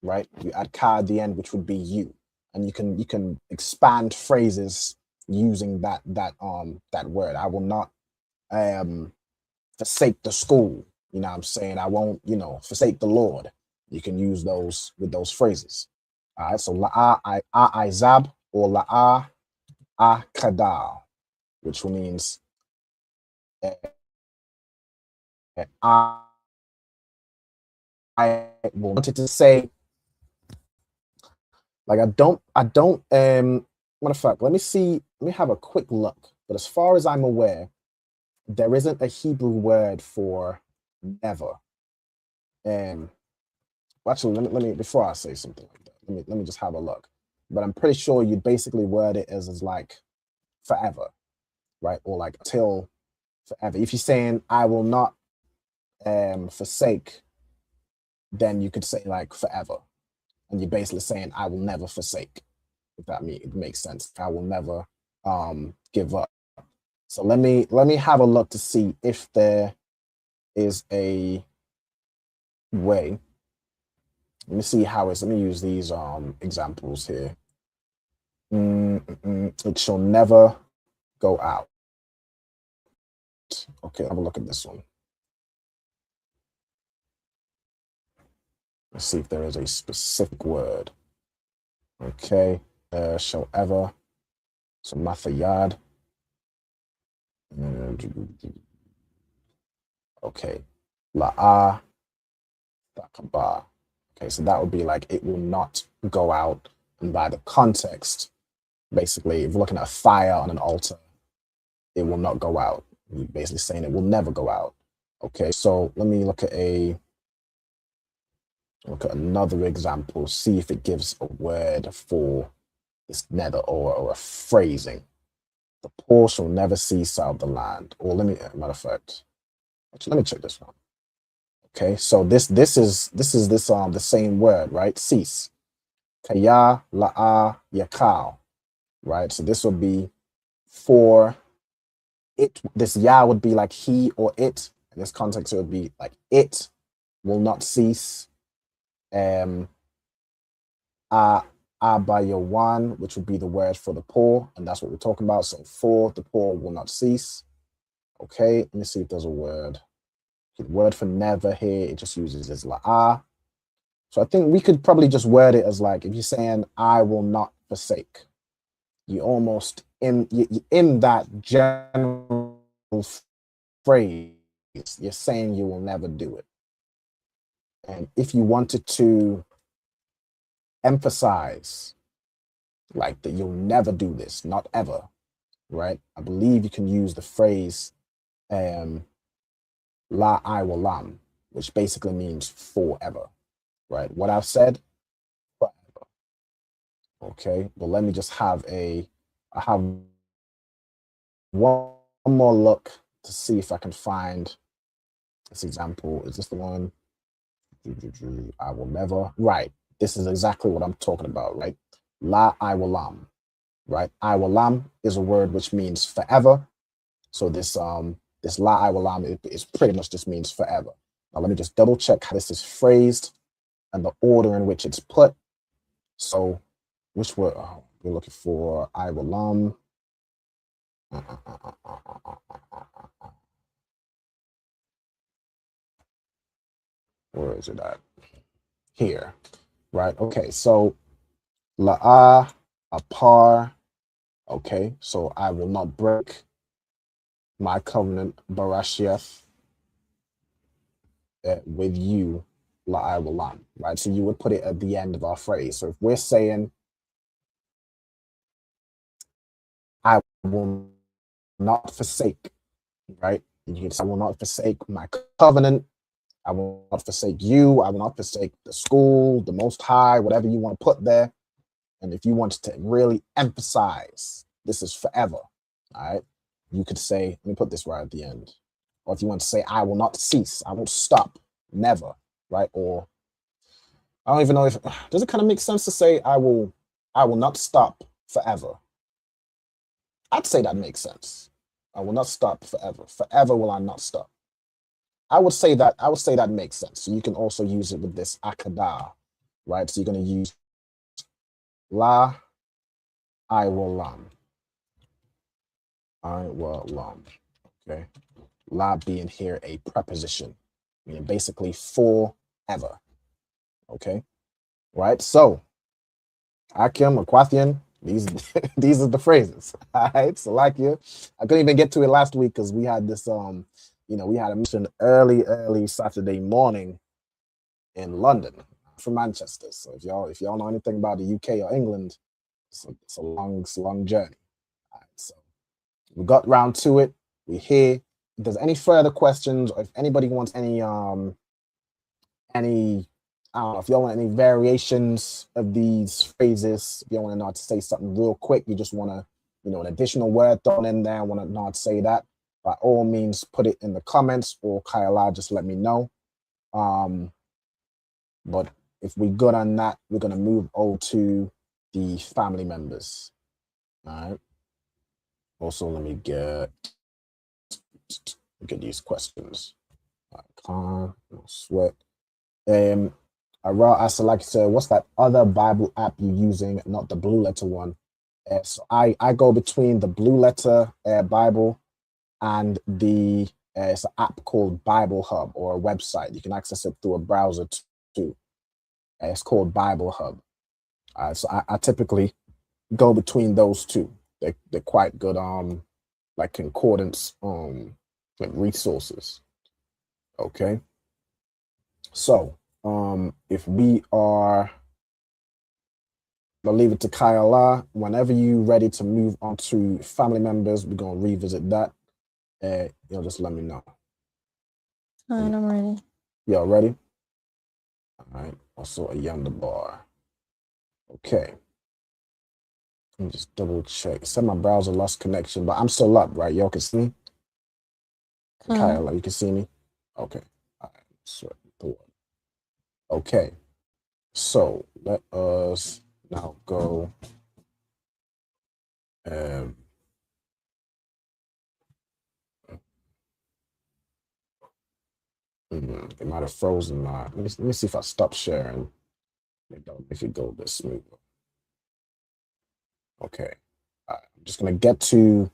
right? You add ka at the end, which would be you, and you can expand phrases using that word. I will not forsake the school. You know what I'm saying? I won't, forsake the Lord. You can use those with those phrases. All right. So izab or akadal, which means I wanted to say, like, I don't, matter of fact, let me have a quick look. But as far as I'm aware, there isn't a Hebrew word for never. Actually, let me before I say something like that, let me just have a look. But I'm pretty sure you'd basically word it as like forever, right? Or like till forever. If you're saying I will not forsake, then you could say like forever, and you're basically saying I will never forsake. If that it makes sense, I will never give up. So let me have a look to see if there is a way. Let me see how it's. Let me use these examples here. It shall never go out. Okay, have a look at this one. Let's see if there is a specific word. Okay, shall ever. So mathayad. Okay, la'a takaba. Okay, so that would be like it will not go out. And by the context, basically, if you're looking at a fire on an altar, it will not go out. You're basically saying it will never go out. Okay, so let me look at another example, see if it gives a word for this nether or a phrasing. The poor shall never cease out of the land. Or let me, matter of fact, actually, let me check this one. Okay, so this is the same word, right? Cease. Kaya la'a yakal. Right? So this would be for it. This ya would be like he or it. In this context, it would be like it will not cease. Abayawan, which would be the word for the poor, and that's what we're talking about. So for the poor will not cease. Okay, let me see if there's a word. The word for never here, it just uses as la'a. So I think we could probably just word it as like, if you're saying I will not forsake, you almost in that general phrase, you're saying you will never do it. And if you wanted to emphasize like that you'll never do this, not ever, right? I believe you can use the phrase la iwalam, which basically means forever, right? What I've said, forever. Okay, but let me just I have one more look to see if I can find this example. Is this the one? I will never, right? This is exactly what I'm talking about, right? La iwalam, right? Iwalam is a word which means forever. So this la iwalam is pretty much just means forever. Now let me just double check how this is phrased and the order in which it's put. So which word we're looking for? Iwalam. Where is it at? Here, right? Okay, so la'a, apar. Okay, so I will not break my covenant, barashieth, with you, la'iwalam, right? So you would put it at the end of our phrase. So if we're saying, I will not forsake, right? You can say, I will not forsake my covenant. I will not forsake you. I will not forsake the school, the Most High, whatever you want to put there. And if you want to really emphasize, this is forever, all right? You could say, let me put this right at the end. Or if you want to say, I will not cease, I won't stop, never, right? Or I don't even know if, does it kind of make sense to say, I will not stop forever? I'd say that makes sense. I will not stop forever. Forever will I not stop. I would say that makes sense. So you can also use it with this akada, right? So you're going to use la iwalam. Iwalam. Okay. La being here a preposition, meaning basically forever. Okay. Right. So Akim or Kwathian, these are the phrases. All right. So like you, I couldn't even get to it last week because we had this we had a mission early Saturday morning in London from Manchester. So if y'all know anything about the UK or England, it's a long journey. All right, so we got round to it. We're here. there's any further questions, or if anybody wants any I don't know, if y'all want any variations of these phrases, if you want to know how to say something real quick, you just want to, an additional word thrown in there, want to know how to say that, by all means, put it in the comments, or Kyla, just let me know. But if we're good on that, we're going to move over to the family members. All right. Also, let me get these questions. No sweat. I select, so what's that other Bible app you using? Not the Blue Letter one. So I go between the Blue Letter Bible and the it's an app called Bible Hub, or a website. You can access it through a browser too. It's called Bible Hub. So I typically go between those two. They're quite good like concordance like resources. Okay. So if we are, I'll leave it to Kyla. Whenever you're ready to move on to family members, we're gonna revisit that. Just let me know. All right, I'm ready. Y'all ready? All right. Also a yonder bar. Okay. Let me just double check. It said my browser lost connection, but I'm still up, right? Y'all can see me? Kyla, you can see me? Okay. All right. Sweat. Okay. So let us now go. It might have frozen my. Let me see if I stop sharing. If it go a bit smoother. Okay. I'm just gonna get to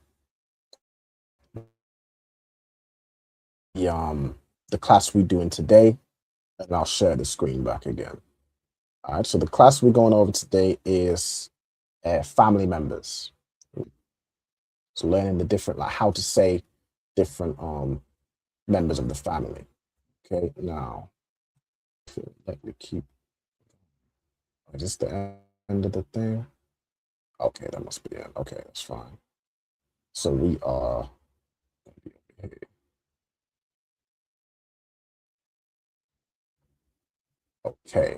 the class we're doing today, and I'll share the screen back again. All right. So the class we're going over today is family members. So learning the different, like how to say different members of the family. Okay. Now, let me keep. Is this the end of the thing? Okay, that must be it. Okay, that's fine. So we are. Okay.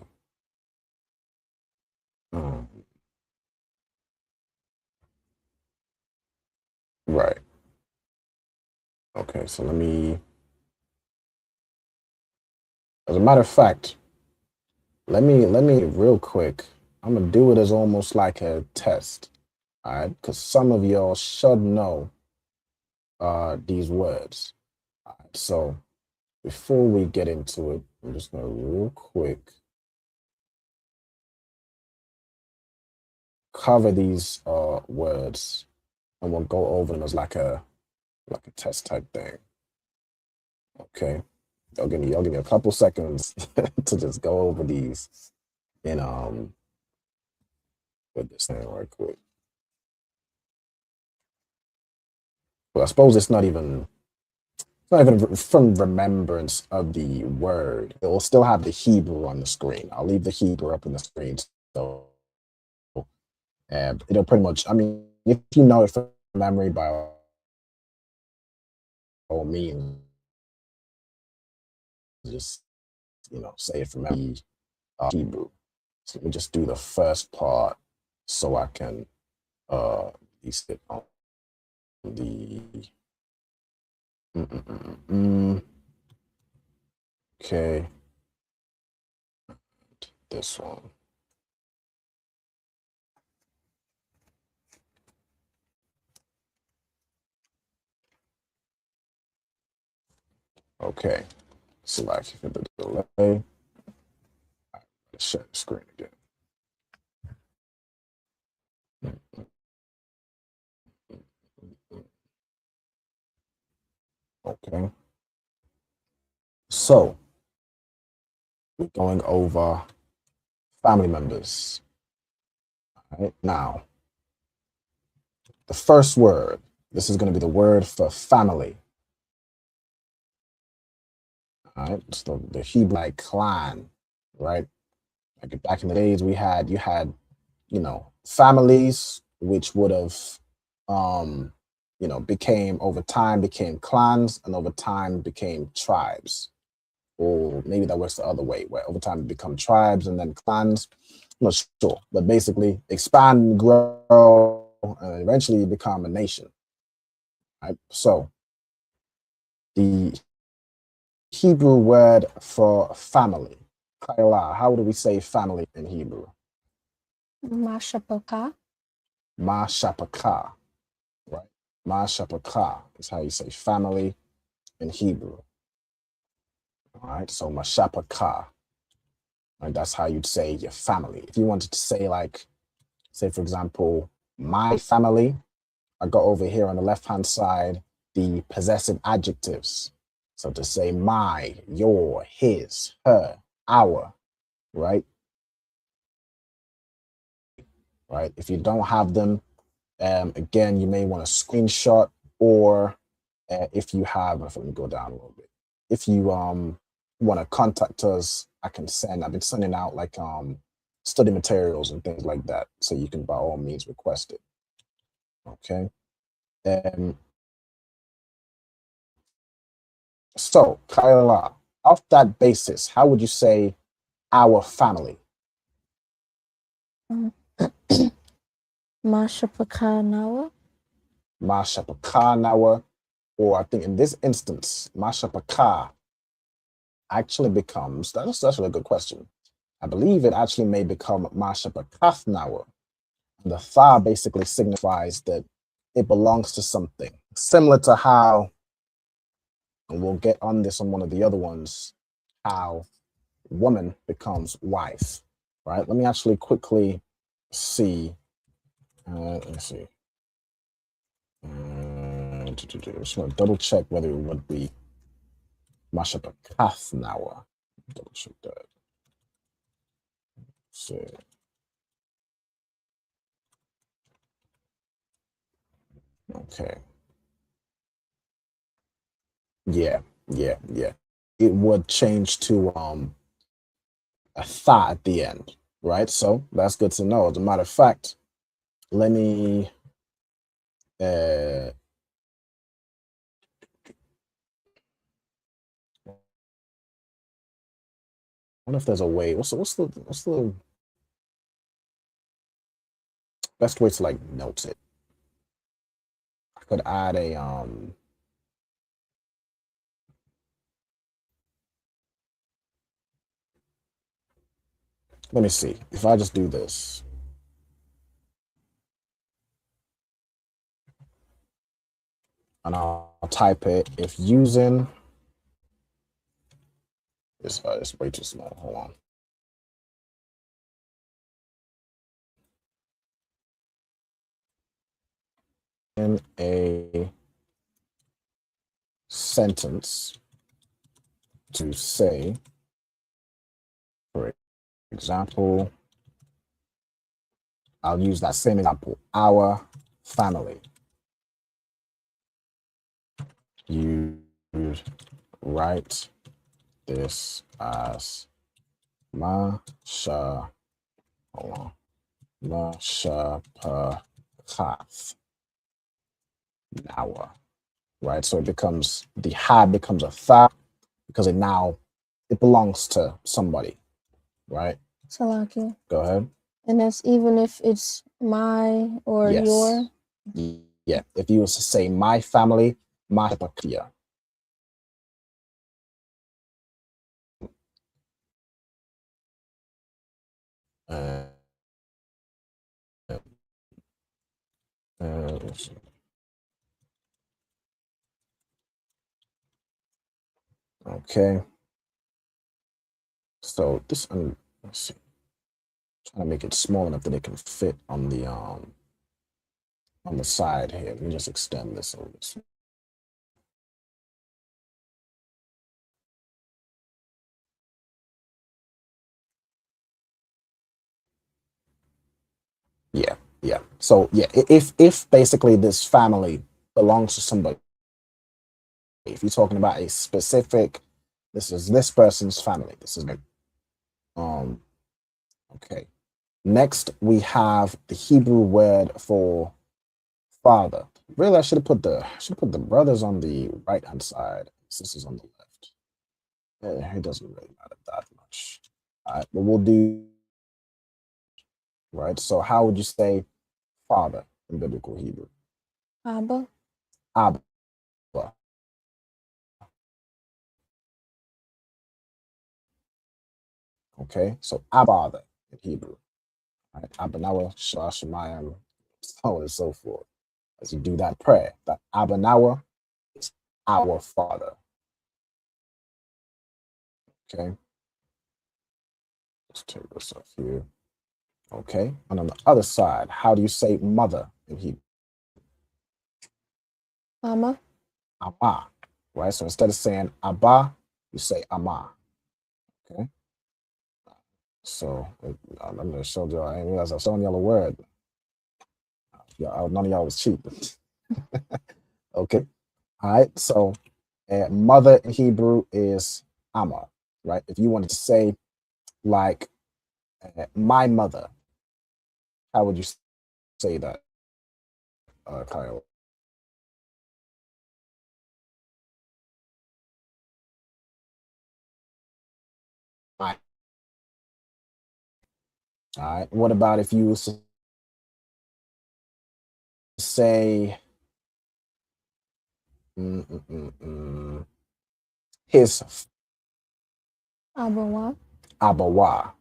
Right. Okay, so let me. As a matter of fact, let me real quick. I'm gonna do it as almost like a test. All right, because some of y'all should know these words. All right, so before we get into it, I'm just gonna real quick cover these words, and we'll go over them as like a test type thing. Okay. Y'all give me a couple seconds to just go over these and with this thing right quick. Well, I suppose it's not even from remembrance of the word. It will still have the Hebrew on the screen. I'll leave the Hebrew up on the screen. So it'll pretty much, I mean, if you know it from memory, by all means, just, say it from memory, Hebrew. So let me just do the first part so I can release it on the okay, this one. Okay, select the delay. Let's share the screen again. Okay. So we're going over family members. All right. Now, the first word, this is going to be the word for family. All right. So the Hebrew like clan, right? Like back in the days, you had families which would have, became over time became clans, and over time became tribes. Or maybe that works the other way, where over time become tribes and then clans. I'm not sure, but basically expand, grow, and eventually become a nation. Right? So the Hebrew word for family, Kaila, how do we say family in Hebrew? Mashapaka. Mashapaka, right? Mashapaka is how you say family in Hebrew. All right, so Mashapaka, right? That's how you'd say your family. If you wanted to say, like, say for example, my family, I got over here on the left-hand side the possessive adjectives. So to say my, your, his, her, our, right? Right. If you don't have them, again, you may want to screenshot, or if you have, let me go down a little bit. If you want to contact us, I've been sending out like study materials and things like that. So you can by all means request it. Okay. So Kaila, off that basis, how would you say our family? Mashapaka Mashapaka, or I think in this instance, Mashapaka actually becomes, that's actually a good question. I believe it actually may become Mashapakathnawa. The Tha basically signifies that it belongs to something. Similar to how, and we'll get on this on one of the other ones, how woman becomes wife, right? Let me actually quickly see. Let me see. Just want to double check whether it would be Mashapakathnawa. Double check that. So, okay. Yeah. It would change to a Tha at the end, right? So that's good to know. As a matter of fact, let me I wonder if there's a way. What's the best way to like note it? I could add a let me see. If I just do this. And I'll type it. If using, it's way too small. Hold on. In a sentence to say, for example, I'll use that same example, our family. You write this as Mashapakath, Nawa, right? So it becomes, the ha becomes a Tha because it belongs to somebody, right? Salaki. Go ahead. And that's even if it's my or Yes. your. Yeah. If you was to say my family, Mashapakath. Let's see. Okay. So this, let's see. Trying to make it small enough that it can fit on the side here. Let me just extend this a little bit. Yeah. So yeah, if basically this family belongs to somebody, if you're talking about a specific, this is this person's family. This is okay. Next we have the Hebrew word for father. Really, I should put the brothers on the right hand side, sisters on the left. Yeah, it doesn't really matter that much. All right, but we'll do right. So how would you say father in biblical Hebrew? Abba. Abba. Okay, so Abba in Hebrew. Right? Abanawa, Shah Shemayim, so on and so forth. As you do that prayer, that Abanawa is our Father. Okay, let's take this off here. Okay, and on the other side, how do you say mother in Hebrew? Mama. Ama, right? So instead of saying Abba, you say Ama. Okay, so I'm gonna show y'all. I didn't realize I was showing y'all a word. None of y'all was cheap. Okay, all right. So mother in Hebrew is Ama, right? If you wanted to say like my mother, how would you say that, Kyle? My. All right. What about if you was to say his Abawa. Abawa,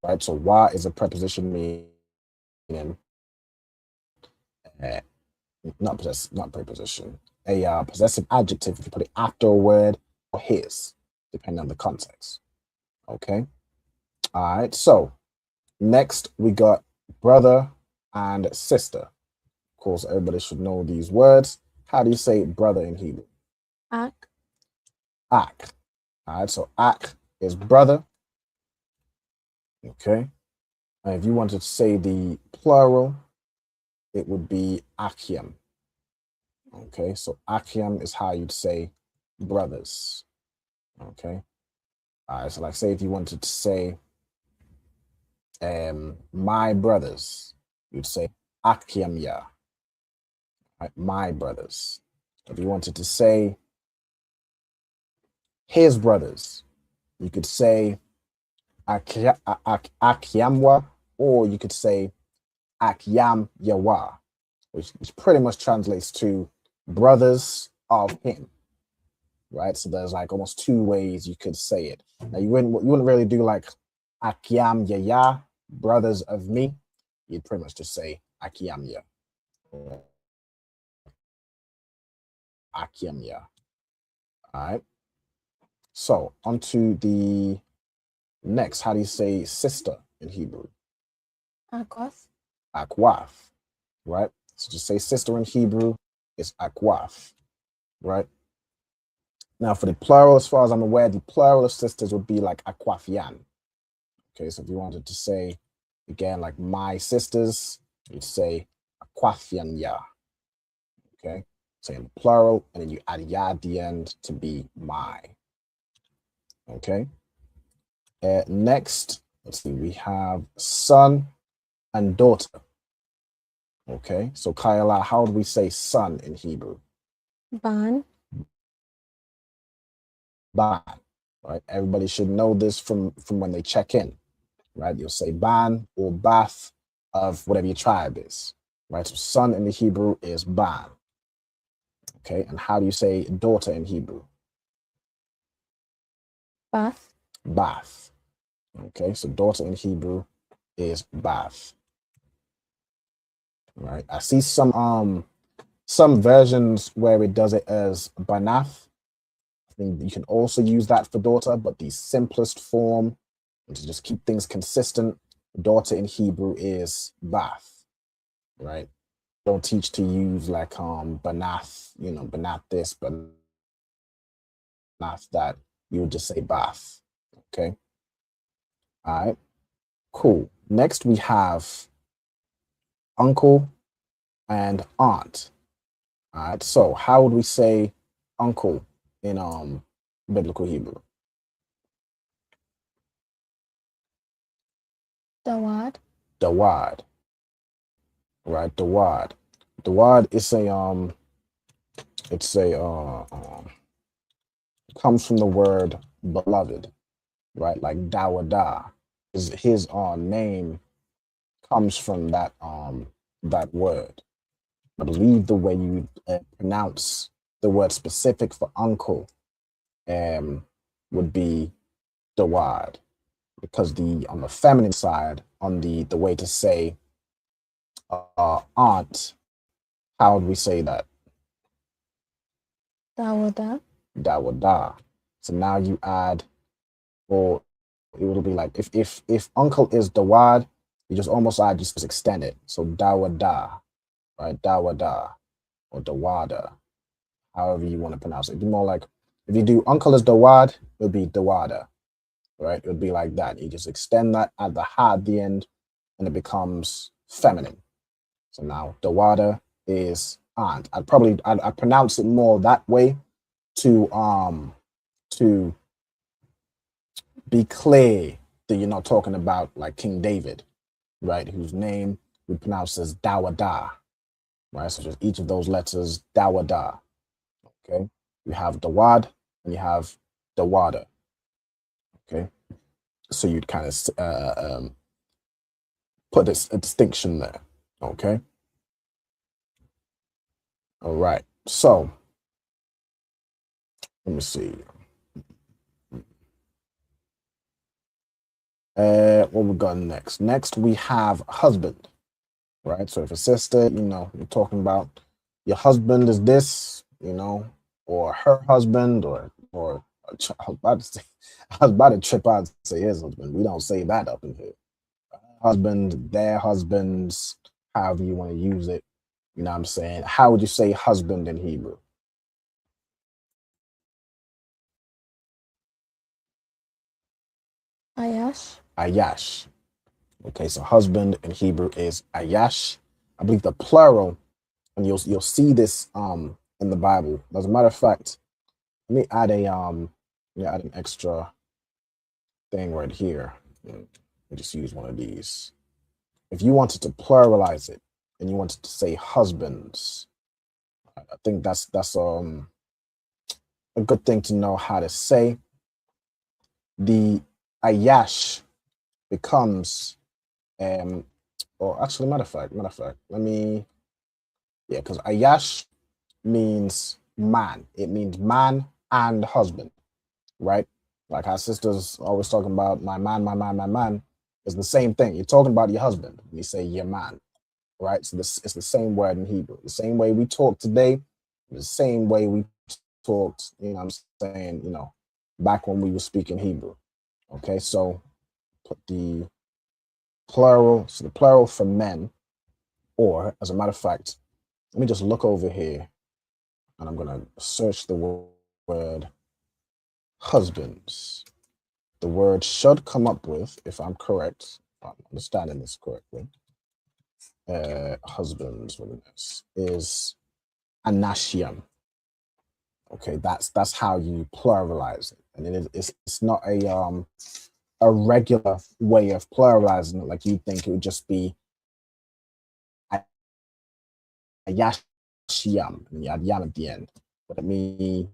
right? So wa is a preposition meaning uh, not preposition, a possessive adjective if you put it after a word or his, depending on the context. Okay. All right. So next we got brother and sister. Of course, everybody should know these words. How do you say brother in Hebrew? Ak. Ak. All right. So ak is brother. Okay. And if you wanted to say the plural, it would be achiam. Okay, so achiam is how you'd say brothers. Okay, all right. So, like, say if you wanted to say my brothers, you'd say achiam ya. Right, my brothers. If you wanted to say his brothers, you could say achiamwa, or you could say achiam yawa, which pretty much translates to brothers of him. Right, so there's like almost two ways you could say it. Now you wouldn't really do like Akiam Yaya, brothers of me. You'd pretty much just say Akiam Ya. Akiam Ya. All right. So on to the next. How do you say sister in Hebrew? Akwas. Akwaf. Right. So just say sister in Hebrew is akwaf. Right. Now for the plural, as far as I'm aware, the plural of sisters would be like akwafian. Okay, so if you wanted to say, again, like my sisters, you'd say akwafian ya. Okay, saying plural, and then you add ya at the end to be my. Okay, next, let's see, we have son and daughter. Okay, so Kayla, how do we say son in Hebrew? Ban. Ban, right? Everybody should know this from when they check in, right? You'll say ban or bath of whatever your tribe is, right? So son in the Hebrew is ban. Okay, and how do you say daughter in Hebrew? Bath. Bath. Okay, so daughter in Hebrew is bath. Right. I see some versions where it does it as banath. I think you can also use that for daughter, but the simplest form, to just keep things consistent, daughter in Hebrew is bath. Right. Don't teach to use like banath, banath this, banath that. You would just say bath. Okay. All right. Cool. Next, we have uncle and aunt. All right. So, how would we say uncle in biblical Hebrew? Dawad. Dawad. Right. Dawad. The word is comes from the word beloved, right? Like Dawada. His name comes from that word. I believe the way you pronounce the word specific for uncle would be Dawad, because on the feminine side, on the way to say aunt, how would we say that? Dawada. Dawada. So now you add, or it would be like if uncle is Dawad, you just almost add, just extend it. So Dawada, right? Dawada or Dawada, however you want to pronounce it. It'd be more like, if you do uncle is Dawad, it would be Dawada, right? It would be like that. You just extend that at the ha at the end, and it becomes feminine. So now Dawada is aunt. I'd pronounce it more that way to be clear that you're not talking about like King David, right? Whose name we pronounce as Dawada, right? So just each of those letters, Dawada. Okay, you have Dawad and you have Dawada. Okay, so you'd kind of put a distinction there. Okay, all right. So let me see. What we got next? Next we have husband, right? So if a sister, you're talking about your husband is this, or her husband, or I was about to trip out and say his husband. We don't say that up in here. Husband, their husbands, however you want to use it. You know what I'm saying? How would you say husband in Hebrew? Ayash. Ayash. Okay, so husband in Hebrew is ayash. I believe the plural, and you'll see this in the Bible. As a matter of fact, let me add an extra thing right here. Let me just use one of these. If you wanted to pluralize it and you wanted to say husbands, I think that's a good thing to know how to say. The ayash becomes or actually, matter of fact, because ayash means man. It means man and husband, right? Like our sisters always talking about my man, my man, my man. It's the same thing. You're talking about your husband when you say your man, right? So it's the same word in Hebrew. The same way we talk today, the same way we talked, I'm saying, back when we were speaking Hebrew. Okay, so put the plural, so the plural for men, or as a matter of fact, let me just look over here and I'm going to search the word husbands. The word should come up with, if I'm correct, if I'm understanding this correctly, husbands is anashiam. Okay, that's how you pluralize it, and it's not a regular way of pluralizing it. Like you think it would just be ayashiam and you add yam at the end, but it means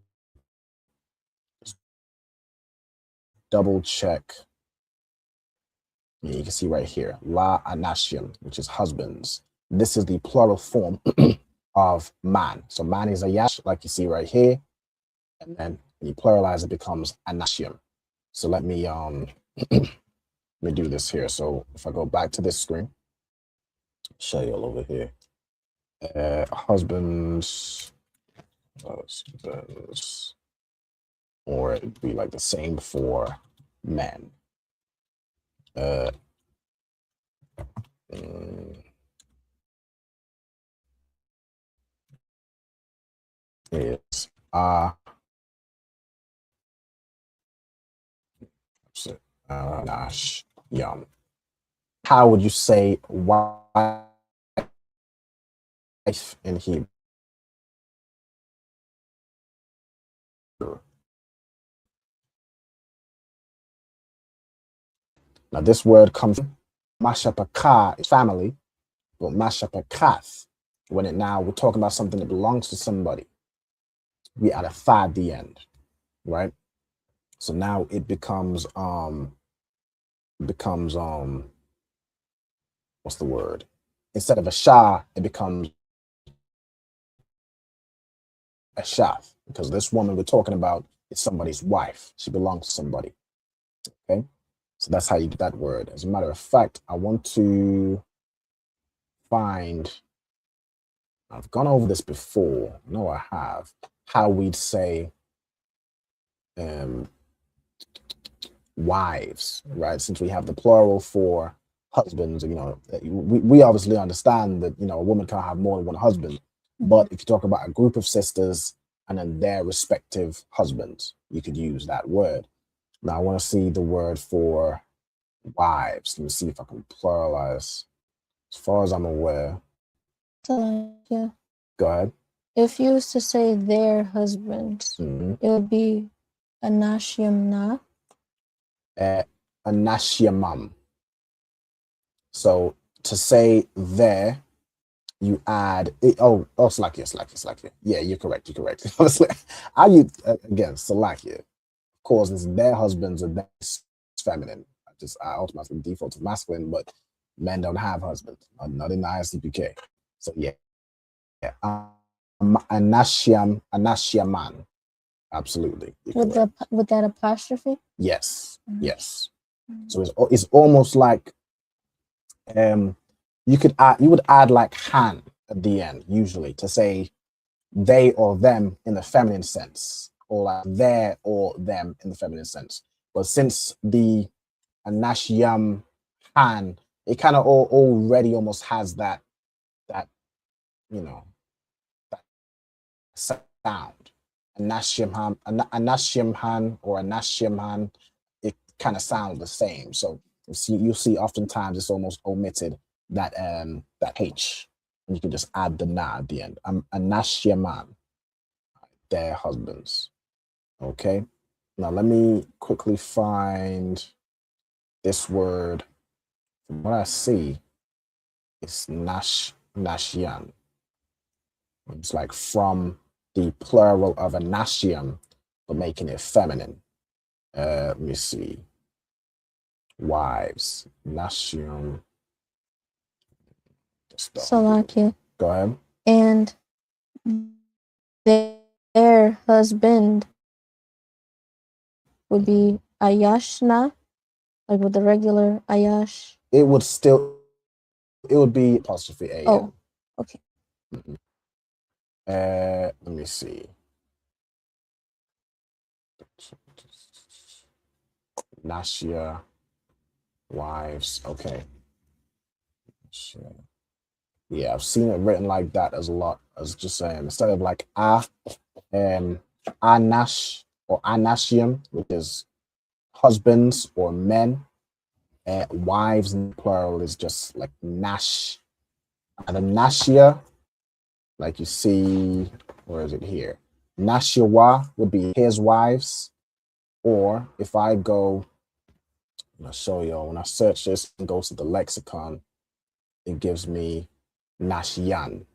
double check. You can see right here, la anashiam, which is husbands. This is the plural form of man. So man is ayash, like you see right here, and then when you pluralize, it becomes anashiam. So let me let me do this here. So if I go back to this screen, show you all over here. Husbands, or it'd be like the same for men. Is gosh, yum. How would you say wife in Hebrew? Now this word comes from mashapaka, family, but mashapakath When we're talking about something that belongs to somebody, we add a tha at the end, right? So now it becomes what's the word? Instead of a sha, it becomes a shaf, because this woman we're talking about is somebody's wife. She belongs to somebody. Okay, so that's how you get that word. As a matter of fact, I want to find, I've gone over this before, no I have, how we'd say wives, right? Since we have the plural for husbands, you know, we obviously understand that, you know, a woman can't have more than one husband. But if you talk about a group of sisters and then their respective husbands, you could use that word. Now I want to see the word for wives. Let me see if I can pluralize. As far as I'm aware. Yeah. Go ahead. If you was to say their husbands, it would be anashyamna. Anashyamam. So to say there, you add it. Salakia. Yeah, you're correct. Honestly, I use again Salakia. Of course, it's their husbands and that's feminine. I automatically default to masculine, but men don't have husbands, not in the ISUPK. So yeah. Anashiaman. Absolutely. With that apostrophe? Yes. Yes. So it's almost like you would add like han at the end usually to say they or them in the feminine sense, or like their or them in the feminine sense. But since the anashiam han, it kind of already almost has that you know that sound. Anashiam han or anashiam han, it kind of sounds the same. So you'll see oftentimes it's almost omitted that H, and you can just add the na at the end. Anashiaman, their husbands. Okay. Now let me quickly find this word. From what I see, it's nashian. It's like from the plural of anashiam, but making it feminine. Let me see. Wives, nashiam. Salakia. Go ahead. And their husband would be ayashna, like with the regular ayash. It would be apostrophe A. Oh, okay. Let me see. Nashia, wives. Okay. Yeah, I've seen it written like that as a lot, as just saying instead of like anash or anashium, which is husbands or men. Wives in plural is just like nash. And a nashia, like you see, where is it here? Nashiwa would be his wives. Or if I go, I'm gonna show y'all, when I search this and go to the lexicon, it gives me Nashian,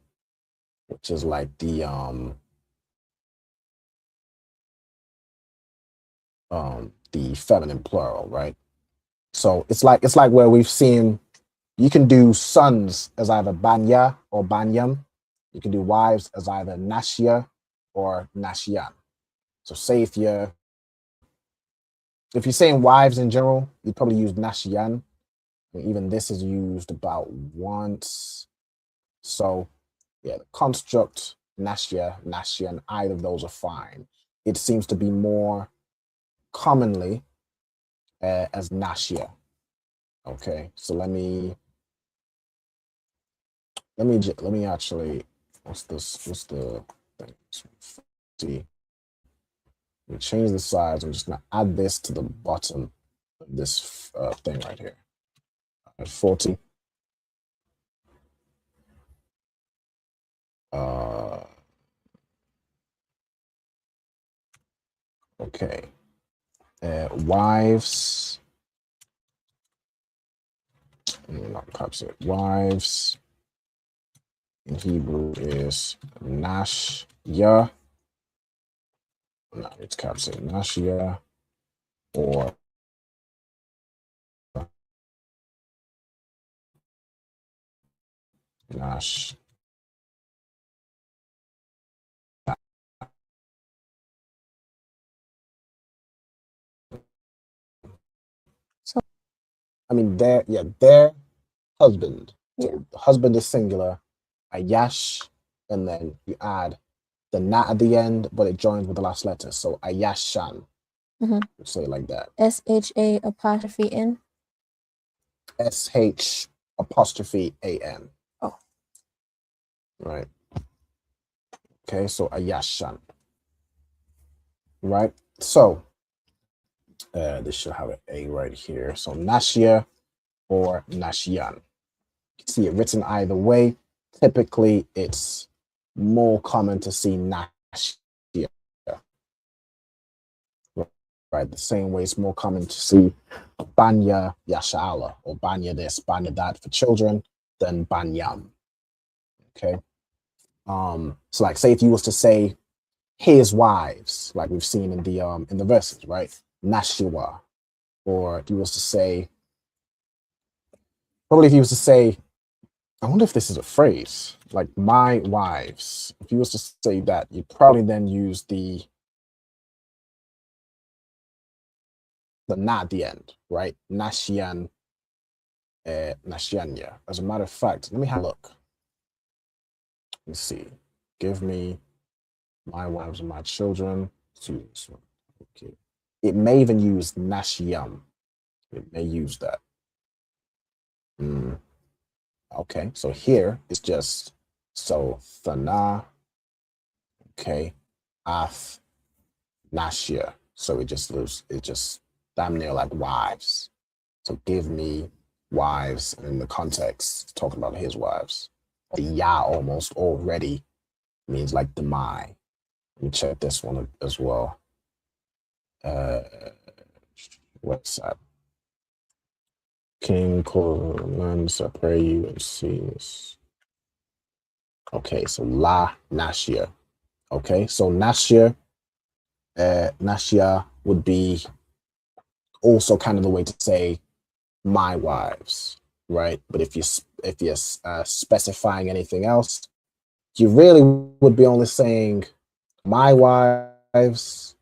which is like the feminine plural, right? So it's like where we've seen you can do sons as either banya or banyam. You can do wives as either nashia or nashian. So say if you're saying wives in general, you'd probably use nashian. Even this is used about once. So yeah, the construct nashia, nashian, either of those are fine. It seems to be more commonly as nashia. Okay, so let me actually, what's the thing? See, we change the size. I'm just gonna add this to the bottom of this thing right here at 40. Okay, wives. Not perhaps it. Wives in Hebrew is Nashya. No, it's captured Nashya or Nash. So I mean, their husband. yeah. So the husband is singular, Ayash, and then you add the na at the end, but it joins with the last letter. So Ayashan. Say it like that. SHA''N. SH''AN. Oh. Right. Okay, so Ayashan. Right. So this should have an A right here. So Nashia or Nashian. You can see it written either way. Typically, it's more common to see Nashia. Right, the same way it's more common to see Banya Yashala or Banya this, Banya that for children than Banyam. Okay. So like say if you was to say his wives, like we've seen in the verses, right? Nashiwa. Or if you was to say, probably if you was to say, I wonder if this is a phrase, like my wives. If you was to say that, you'd probably then use the na at the end, right? Nashian, Nashianya. As a matter of fact, let me have a look. Let's see. Give me my wives and my children. Okay. It may even use Nashiam. It may use that. Okay, so here it's just so Thana. Okay, Af Nashia. So it just damn near like wives. So give me wives, and in the context, it's talking about his wives. The Ya almost already means like the my. Let me check this one as well. What's that? King Corlands, I pray you and see this. Okay, so La Nashia. Okay, so Nashia, Nashia would be also kind of the way to say my wives, right? But if you're specifying anything else, you really would be only saying my wives,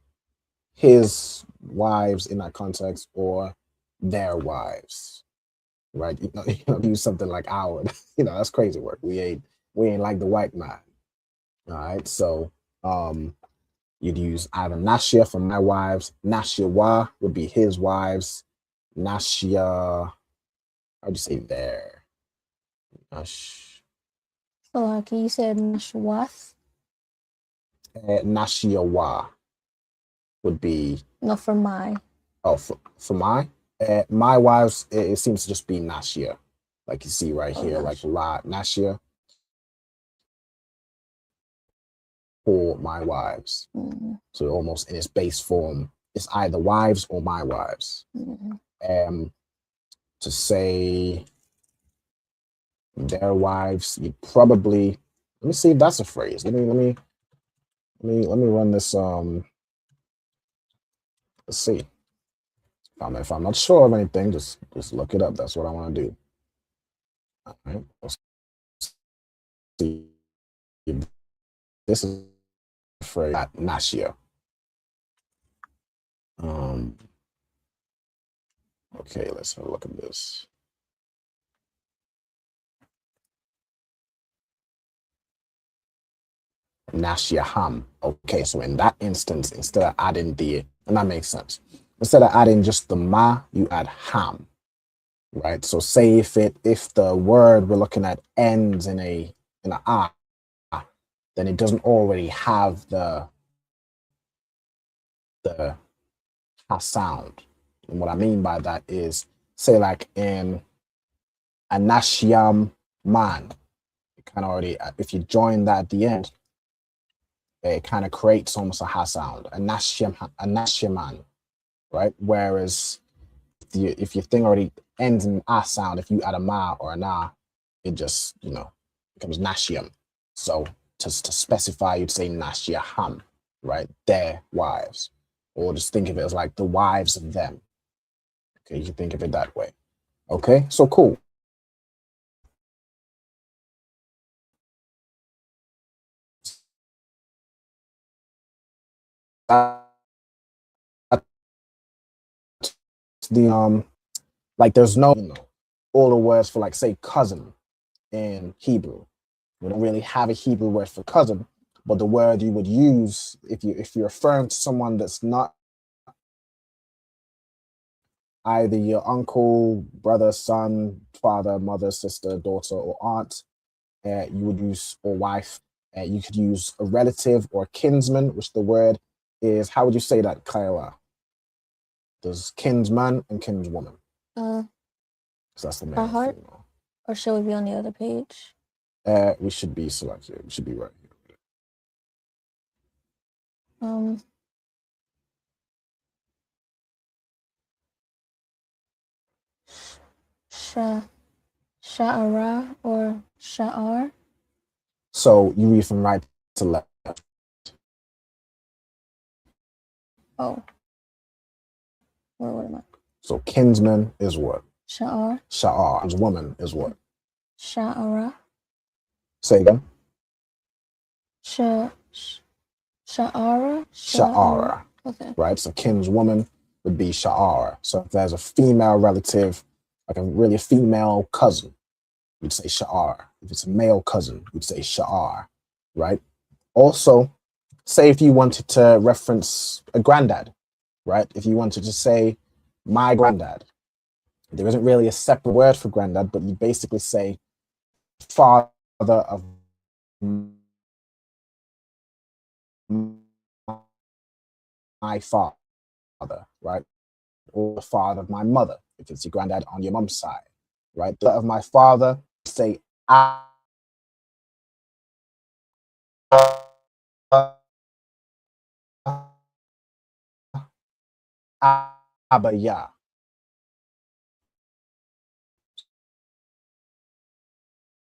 his wives in that context, or their wives, right? You know, use something like our. That's crazy work. We ain't like the white man. All right, so you'd use either Nashia for my wives, Nashiwa would be his wives, Nashia, how'd you say there? So like you said Nashwath? Nashiawa would be. No, for my. Oh, for my wives, it seems to just be Nashia. Like you see right here, like La Nashia. For my wives. So almost in its base form, it's either wives or my wives. To say their wives, you probably, let me see if that's a phrase. Let me run this. Let's see. If I'm not sure of anything, just look it up. That's what I want to do. All right. Let's see. This is a phrase, Nashia. Okay, let's have a look at this. Nashiaham. Okay, so in that instance, instead of adding the, and that makes sense. Instead of adding just the ma, you add ham, right? So say if the word we're looking at ends in a ah, then it doesn't already have the ha sound. And what I mean by that is, say like in Anashiam man, it kind of already, if you join that at the end, it kind of creates almost a ha sound, Anashiaman, right? Whereas if your thing already ends in a sound, if you add a ma or an ah, it just, becomes Nashiam. So to specify, you'd say Nashiyaham, right? Their wives. Or just think of it as like the wives of them. Okay, you can think of it that way. Okay, so cool. The like there's no, all the words for like say cousin in Hebrew. We don't really have a Hebrew word for cousin, but the word you would use if you're referring to someone that's not either your uncle, brother, son, father, mother, sister, daughter, or aunt, you would use, or wife. You could use a relative or kinsman, which the word is, how would you say that, Kyla? There's kinsman and kinswoman. Uh, So that's the male and female. Or should we be on the other page? We should be selected. We should be right here. Sha'ara or Sha'ar? So you read from right to left. Oh. What am I? So kinsman is what? Sha'ar. Sha'ar. As woman is what? Sha'ara. Say again. Sha'ara. Sha'ara. Okay. Right? So kinswoman would be Sha'ara. So if there's a female relative, like a female cousin, you'd say Sha'ar. If it's a male cousin, you'd say Sha'ar. Right? Also, say if you wanted to reference a granddad, right? If you wanted to say my granddad, there isn't really a separate word for granddad, but you basically say father of my father, right? Or the father of my mother, if it's your granddad on your mom's side, right? The of my father, say Abaya.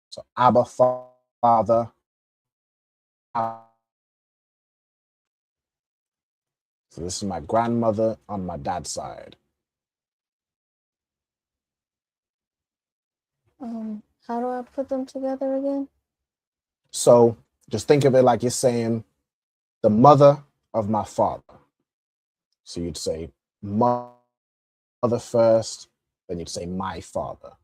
So Abba, father. So this is my grandmother on my dad's side. How do I put them together again? So just think of it like you're saying the mother of my father. So you'd say mother first, then you'd say my father.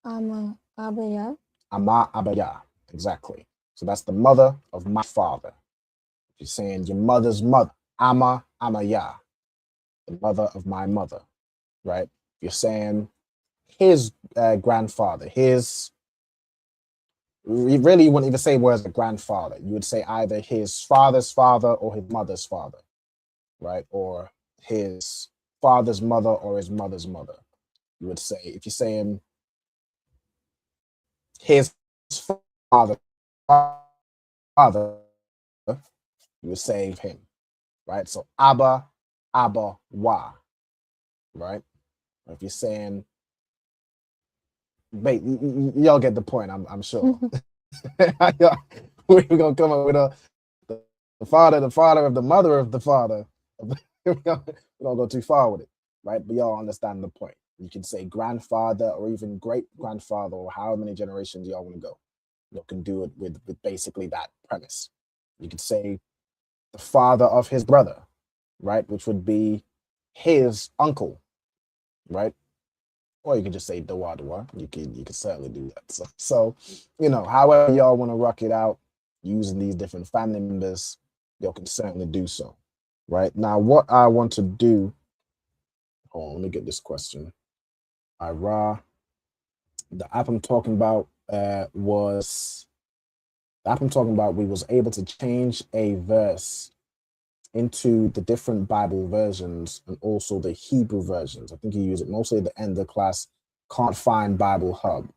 Ama Abaya. Ama Abaya, exactly. So that's the mother of my father. You're saying your mother's mother, Ama Amaya, the mother of my mother, right? You're saying his grandfather, his, really you wouldn't even say words like grandfather. You would say either his father's father or his mother's father, right? Or his father's mother or his mother's mother. You would say, if you're saying his father, you would say him, right? So Abba, Abba, Wa, right? If you're saying, wait, y'all get the point, I'm sure. We're gonna come up with the father of the mother of the father. We don't go too far with it, right? But y'all understand the point. You can say grandfather or even great grandfather or however many generations y'all want to go. You can do it with basically that premise. You could say the father of his brother, right? Which would be his uncle, right? Or you can just say Dawa Dawa. You can certainly do that. So however y'all want to rock it out using these different family members, y'all can certainly do so. Right now, what I want to do. Hold on, let me get this question. The app I'm talking about we was able to change a verse into the different Bible versions and also the Hebrew versions. I think you use it mostly at the end of the class. Can't find Bible Hub.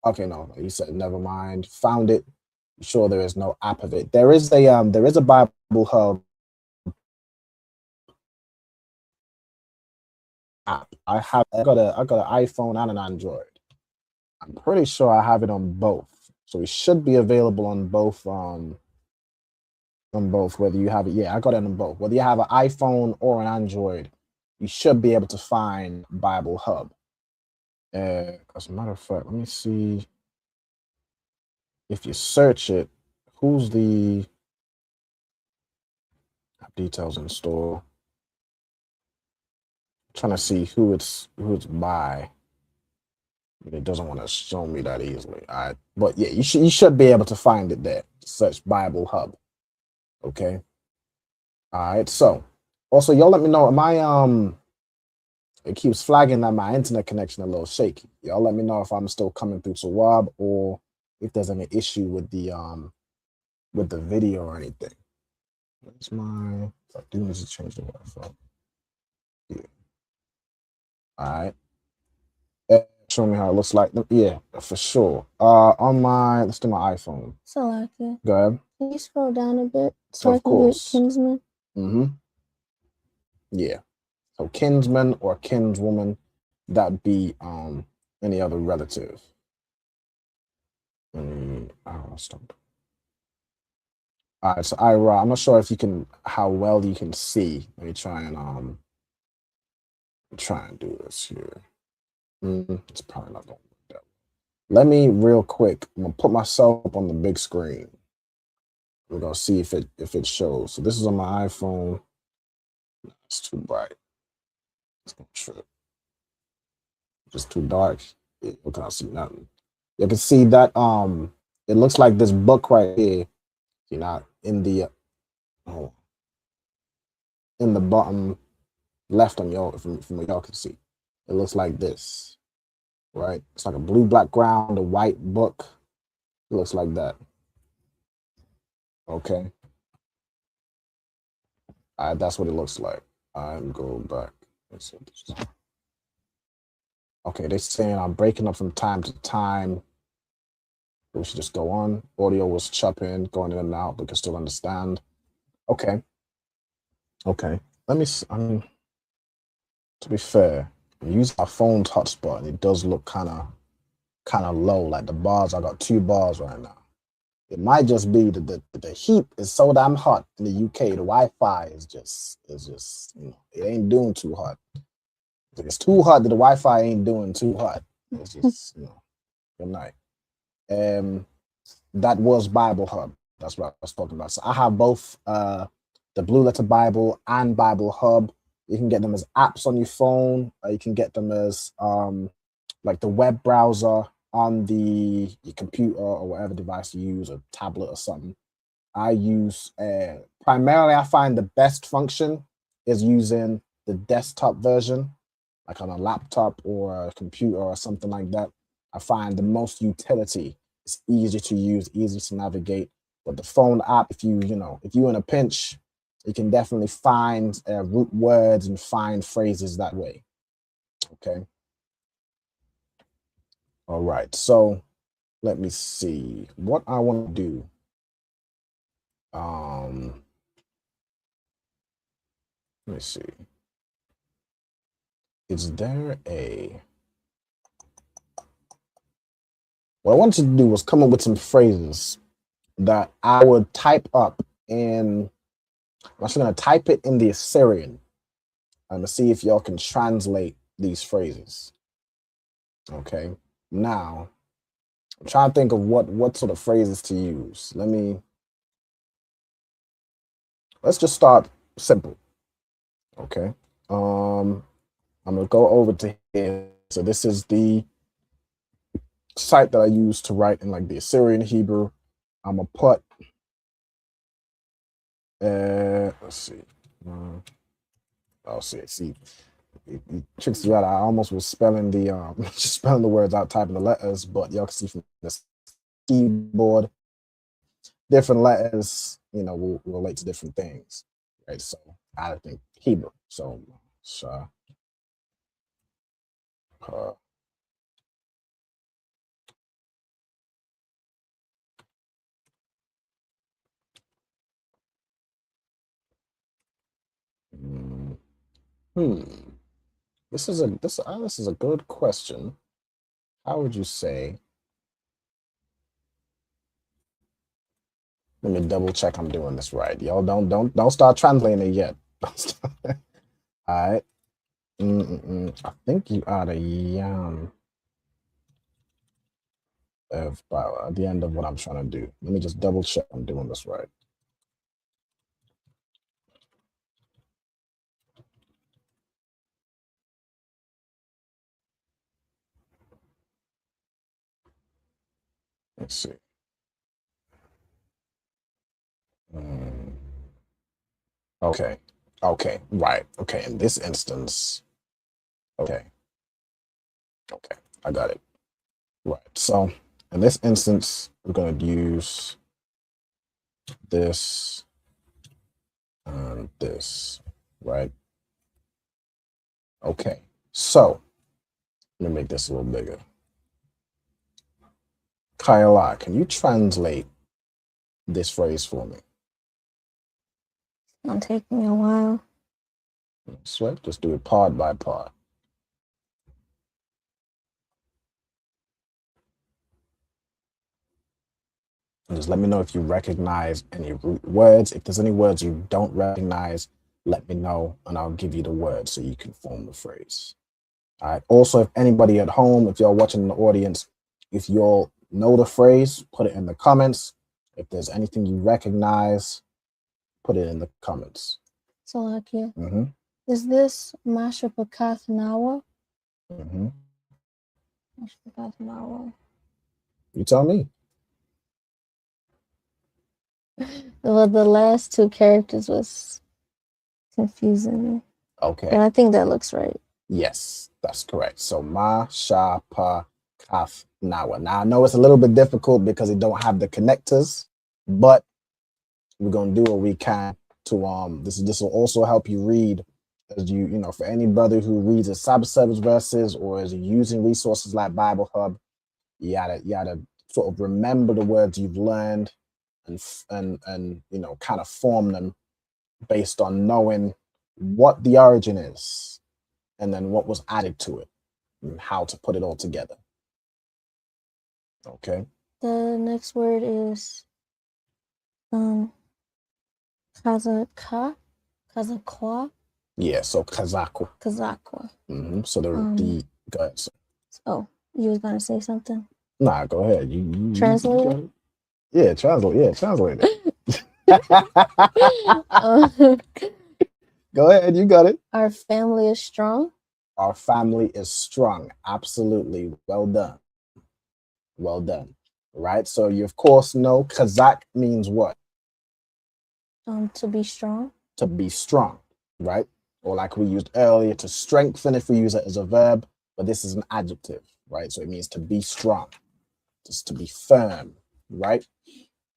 Okay, no, you said never mind. Found it. I'm sure there is no app of it. There is a Bible Hub app. I got an iPhone and an Android. I'm pretty sure I have it on both. So it should be available on both whether you have it. Yeah, I got it on both. Whether you have an iPhone or an Android, you should be able to find Bible Hub. As a matter of fact, let me see if you search it. Who's the details in store? I'm trying to see who it's by. It doesn't want to show me that easily. But yeah, you should be able to find it there. Search Bible Hub. Okay. All right. So also, y'all let me know. Am I it keeps flagging that my internet connection a little shaky. Y'all let me know if I'm still coming through to Rob or if there's any issue with the video or anything. Where's my? I do need to change the Wi-Fi. Yeah. All right. Show me how it looks like. Yeah, for sure. On my, let's do my iPhone. So okay. Go ahead. Can you scroll down a bit so Of I can course. get kinsman? Mm-hmm. Yeah. So kinsman or kinswoman, that'd be any other relative. Stop. All right, so Ira, I'm not sure if you can, how well you can see. Let me try and do this here. It's probably not going to work that. Let me real quick. I'm gonna put myself up on the big screen. We're gonna see if it shows. So this is on my iPhone. It's too bright. It's gonna trip. Just too dark. You can't see nothing. You can see that it looks like this book right here. You know, in the bottom left on y'all from what y'all can see. It looks like this, right? It's like a blue background, a white book. It looks like that. Okay. All right, that's what it looks like. I'm going back. Let's see this. Okay, they're saying I'm breaking up from time to time. We should just go on. Audio was chopping, going in and out, but can still understand. Okay. Okay. Let me, to be fair, I use my phone's hotspot and it does look kind of low. Like the bars, I got 2 bars right now. It might just be that the heat is so damn hot in the UK. The Wi-Fi is just it ain't doing too hot. It's too hot that the Wi-Fi ain't doing too hot. It's just good night. That was Bible Hub. That's what I was talking about. So I have both the Blue Letter Bible and Bible Hub. You can get them as apps on your phone. You can get them as like the web browser on your computer or whatever device you use, a tablet or something. I use primarily, I find the best function is using the desktop version, like on a laptop or a computer or something like that. I find the most utility. It's easy to use, easy to navigate. But the phone app, if you're in a pinch, you can definitely find root words and find phrases that way. Okay. All right. So let me see what I want to do. Let me see. Is there what I wanted to do was come up with some phrases that I would type up I'm actually going to type it in the Assyrian. I'm going to see if y'all can translate these phrases. Okay. Now, I'm trying to think of what sort of phrases to use. Let's just start simple. Okay. I'm going to go over to here. So this is the site that I use to write in like the Assyrian Hebrew. I'm going to put, let's see. See, it tricks you out. I almost was spelling just spelling the words out, typing the letters, but y'all can see from this keyboard, different letters, will relate to different things, right? So I think Hebrew. So, this is a good question. How would you say Let me double check I'm doing this right. Y'all don't start translating it yet. All right. I think you are the yam of at the end of what I'm trying to do. Let me just double check I'm doing this right. Let's see. Okay. Okay. Right. Okay. In this instance. Okay. Okay. I got it. Right. So in this instance, we're going to use this and this. Right. Okay. So let me make this a little bigger. Kyla, can you translate this phrase for me? It'll take me a while. Sweat, just do it part by part. And just let me know if you recognize any root words. If there's any words you don't recognize, let me know and I'll give you the word so you can form the phrase. All right. Also, if anybody at home, if you're watching in the audience, if you'll know the phrase, put it in the comments. If there's anything you recognize, put it in the comments. So, like, is this ISUPK Nawa? ISUPK Nawa. You tell me. Well, the last two characters was confusing me. Okay. But I think that looks right. Yes, that's correct. So ma, sha, pa, kaf, nawa. Now I know it's a little bit difficult because it don't have the connectors, but we're gonna do what we can to this will also help you read as you know, for any brother who reads a Sabbath service verses or is using resources like Bible Hub, you gotta sort of remember the words you've learned and you know, kind of form them based on knowing what the origin is and then what was added to it and how to put it all together. Okay. The next word is Kazakwa. Yeah, so Kazakwa. So the go ahead. So. Oh, you was gonna say something? Nah, go ahead. You translate it? Yeah, translate. Yeah, translate it. Go ahead, you got it. Our family is strong. Our family is strong. Absolutely. Well done. Well done. Right. So you of course know Kazakh means what? To be strong. To be strong, right? Or like we used earlier, to strengthen if we use it as a verb, but this is an adjective, right? So it means to be strong, just to be firm, right?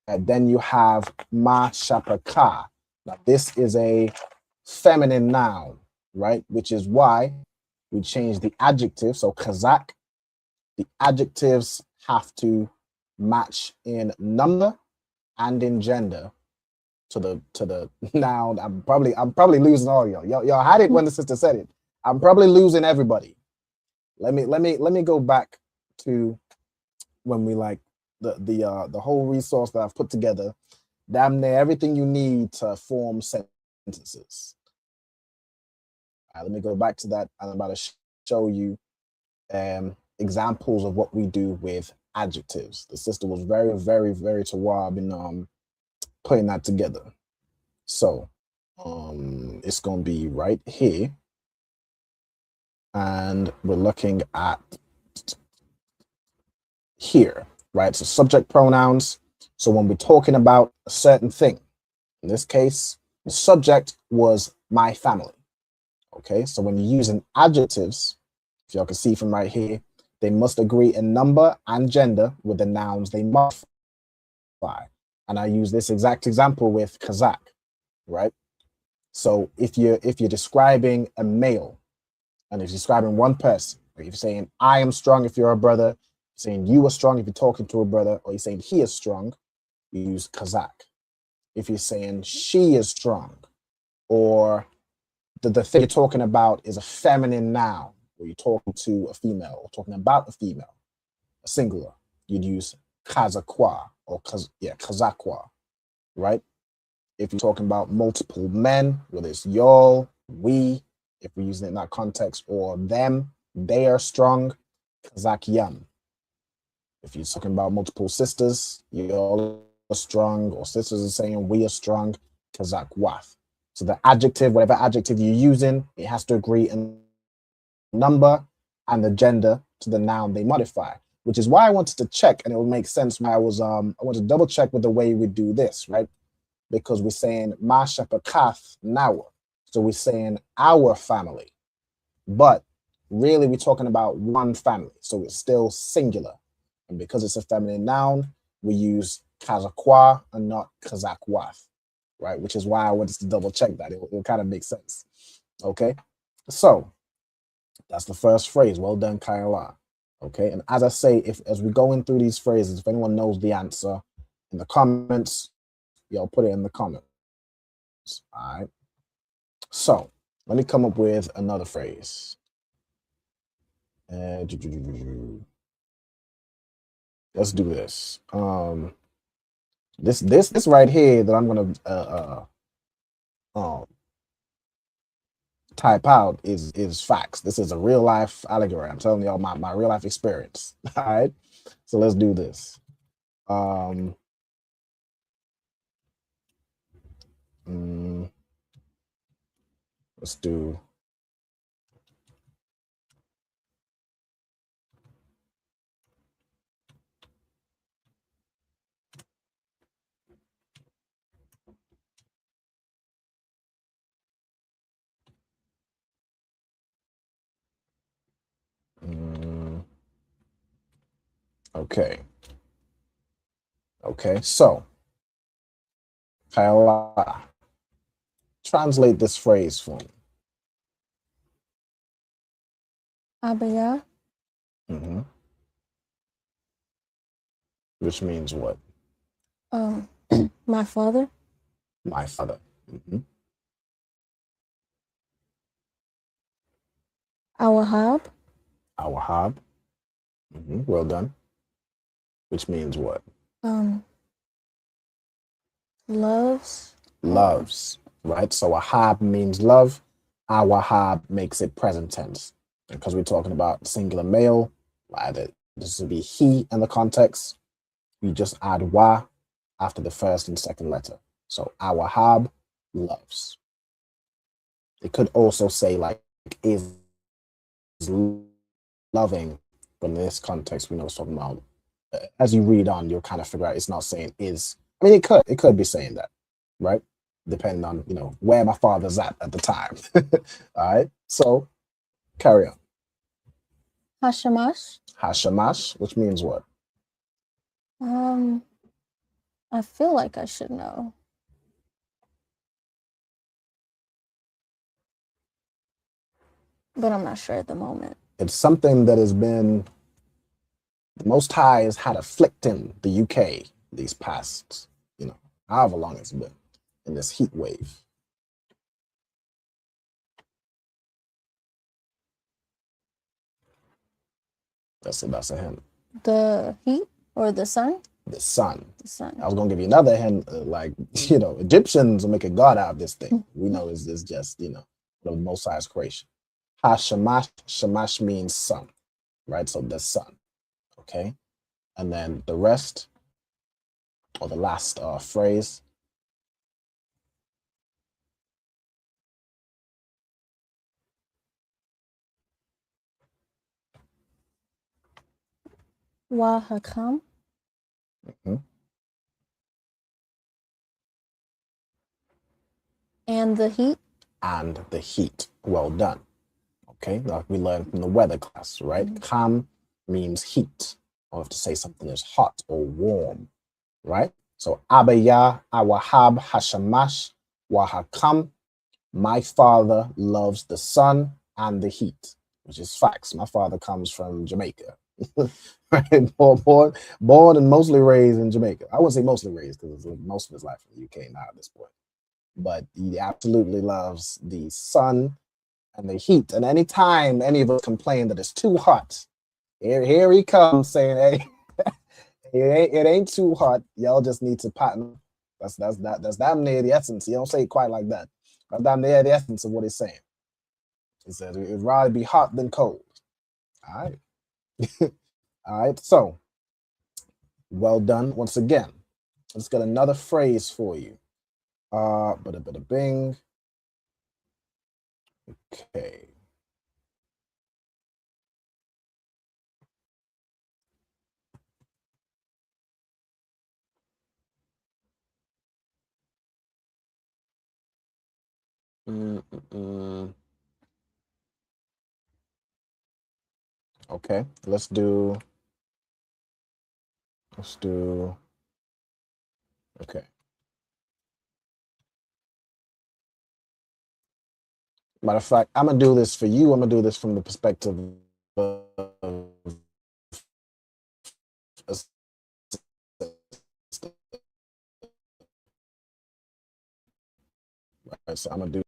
And then you have ma shapaka. Now this is a feminine noun, right? Which is why we change the adjective. So Kazakh, the adjectives have to match in number and in gender to the noun. I'm probably losing all y'all. Y'all had it when the sister said it. I'm probably losing everybody. Let me go back to when we like the whole resource that I've put together. Damn near everything you need to form sentences. All right, let me go back to that. I'm about to show you examples of what we do with adjectives. The sister was very, very, very tawab in putting that together. So it's gonna be right here, and we're looking at here, right? So subject pronouns. So when we're talking about a certain thing, in this case, the subject was my family. Okay, so when you're using adjectives, if y'all can see from right here, they must agree in number and gender with the nouns they modify. And I use this exact example with Kazakh, right? So if you're describing a male, and if you're describing one person, or if you're saying I am strong if you're a brother, saying you are strong if you're talking to a brother, or you're saying he is strong, you use Kazakh. If you're saying she is strong, or the thing you're talking about is a feminine noun, or you're talking to a female, or talking about a female, a singular, you'd use Kazakwa or Kazakwa. right? If you're talking about multiple men, whether it's y'all, we, if we're using it in that context, or them, they are strong, Kazakyam. If you're talking about multiple sisters, y'all are strong, or sisters are saying we are strong, Kazakwath. So the adjective, whatever adjective you're using, it has to agree in number and the gender to the noun they modify, which is why I wanted to check, and it will make sense when I want to double check with the way we do this, right? Because we're saying Ma Shepakath Nawa. So we're saying our family. But really we're talking about one family. So it's still singular. And because it's a feminine noun, we use Kazakwa and not Kazakwath, right? Which is why I wanted to double check that. It kind of makes sense. Okay. So that's the first phrase. Well done, Kaila. Okay. And as I say, as we're going through these phrases, if anyone knows the answer in the comments, y'all put it in the comments. All right. So let me come up with another phrase. Let's do this. This right here that I'm gonna type out is facts. This is a real life allegory. I'm telling y'all my real life experience. All right. So let's do this. Let's do. Okay. Okay. So, Kaila, translate this phrase for me. Abaya. Which means what? My father. My father. Our Hab. Our Hab. Well done. Which means what? Loves. Loves, right? So a Hab means love. Our Hab makes it present tense. Because we're talking about singular male, either this would be he in the context, you just add wa after the first and second letter. So our Hab loves. It could also say like is loving, but in this context, we know it's talking about, as you read on, you'll kind of figure out it's not saying is. I mean, it could be saying that, right? Depending on, where my father's at the time. All right. So carry on. Hashamash. Hashamash, which means what? I feel like I should know. But I'm not sure at the moment. It's something that has been, the Most High has had afflicting the UK these past, however long it's been in this heat wave. That's a hint. The heat or the sun? The sun. The sun. I was gonna give you another hint, Egyptians will make a god out of this thing. We know it's just, the Most High's creation. Hashamash, Shamash means sun, right? So the sun, okay? And then the rest, or the last phrase. Wahakam. And the heat. And the heat. Well done. Okay, like we learned from the weather class, right? Kam means heat, or have to say something is hot or warm, right? So Abaya, Awahab, Hashamash, Wahakam. My father loves the sun and the heat, which is facts. My father comes from Jamaica. Right? Born and mostly raised in Jamaica. I wouldn't say mostly raised because it's most of his life in the UK now at this point. But he absolutely loves the sun and the heat. And anytime any of us complain that it's too hot, here he comes saying, hey, it ain't too hot. Y'all just need to pattern That's damn near the essence. You don't say it quite like that. That's damn near the essence of what he's saying. He said it'd rather be hot than cold. All right. All right. So well done once again. Let's get another phrase for you. Bada bing. Okay. Okay, let's do. Okay. Matter of fact, I'm gonna do this for you. I'm gonna do this from the perspective of. Right, so I'm gonna do.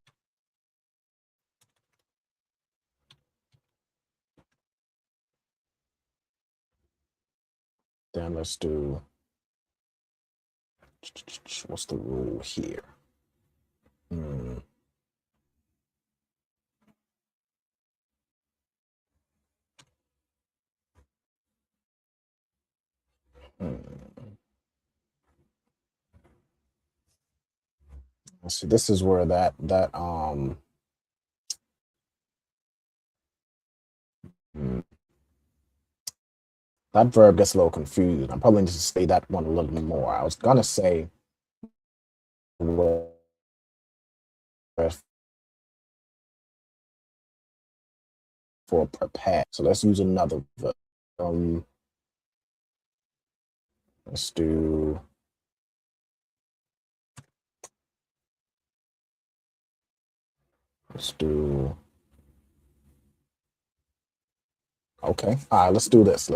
Then let's do. What's the rule here? Let's see. This is where that verb gets a little confused. I'm probably need to say that one a little bit more. I was gonna say for prepare. So let's use another verb. Let's do. Okay. All right. Let's do this.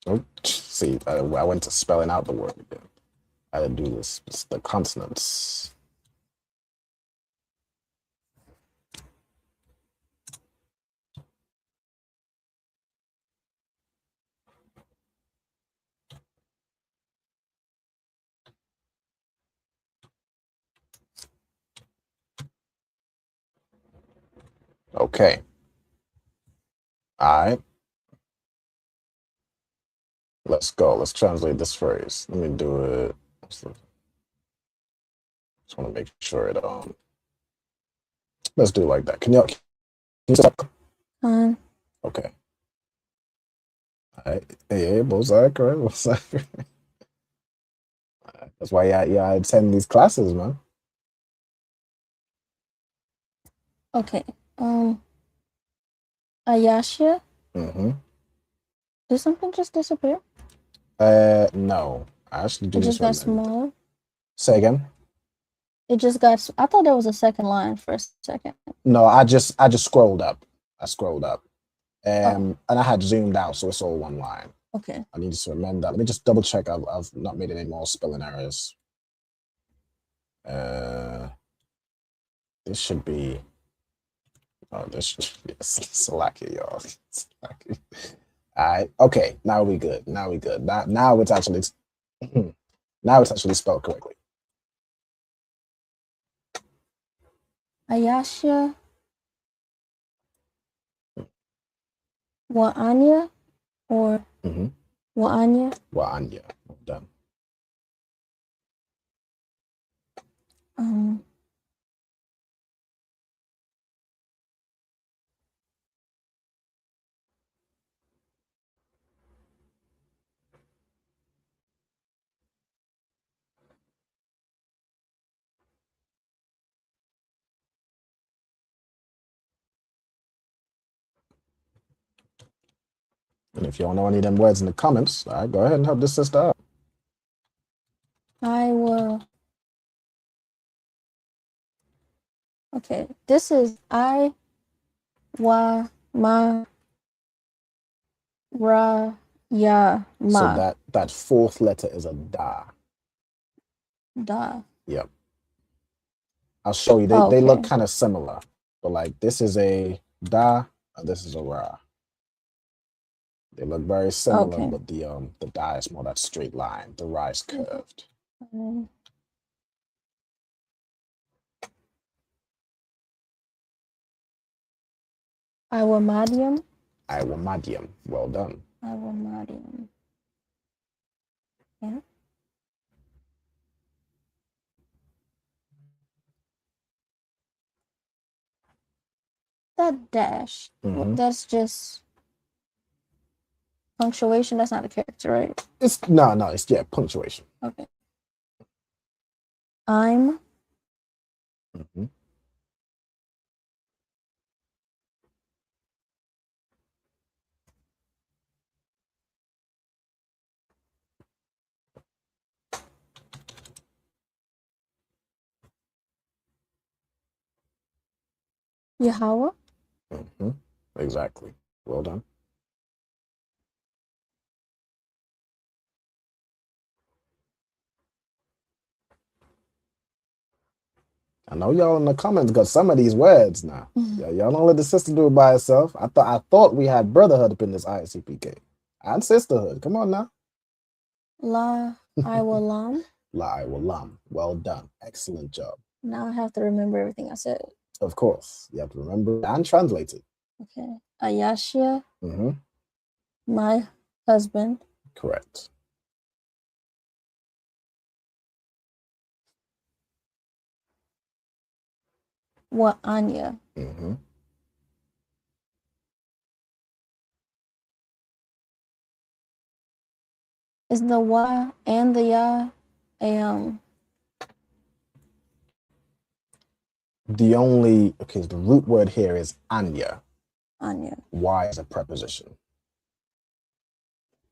Oh, see, I went to spelling out the word again. I had to do this. It's the consonants. Okay. All right. Let's go. Let's translate this phrase. Let me do it. Just want to make sure it let's do it like that. Can you stop? Okay. All right. Hey, bullseye, correct? Bullseye. That's why I attend these classes, man. Okay. Ayasha. Did something just disappear? No. I actually do It this just got smaller. Say again. It just got. I thought there was a second line for a second. No, I just scrolled up. And I had zoomed out, so it's all one line. Okay. I need to amend that. Let me just double check. I've not made any more spelling errors. This should be. Oh, this should be slacky, y'all. Slacky. All right. Okay. Now we good. Now it's actually. Now it's actually spelled correctly. Ayasha. Wa'anya or Wa'anya? Wa'anya. Done. And if you don't know any of them words in the comments, all right, go ahead and help this sister out. I will. Okay, this is I, wa, ma, ra, ya, ma. So that fourth letter is a da. Da. Yep. I'll show you. They look kind of similar, but like this is a da and this is a ra. They look very similar, but the da is more that straight line. The ra is curved. Iwamadium. Iwamadium. Well done. Iwamadium. Yeah. That dash. That's just punctuation. That's not a character, right? It's punctuation. Okay. I'm. Yahweh. Exactly. Well done. I know y'all in the comments got some of these words now. Y'all don't let the sister do it by herself. I thought we had brotherhood up in this ISUPK and sisterhood. Come on now. La Iwalam. La Iwalam. Well done. Excellent job. Now I have to remember everything I said. Of course. You have to remember and translate it. Okay. Ayashia. My husband. Correct. Wa Anya. Is the wa and the ya the root word here is anya. Anya. Y is a preposition.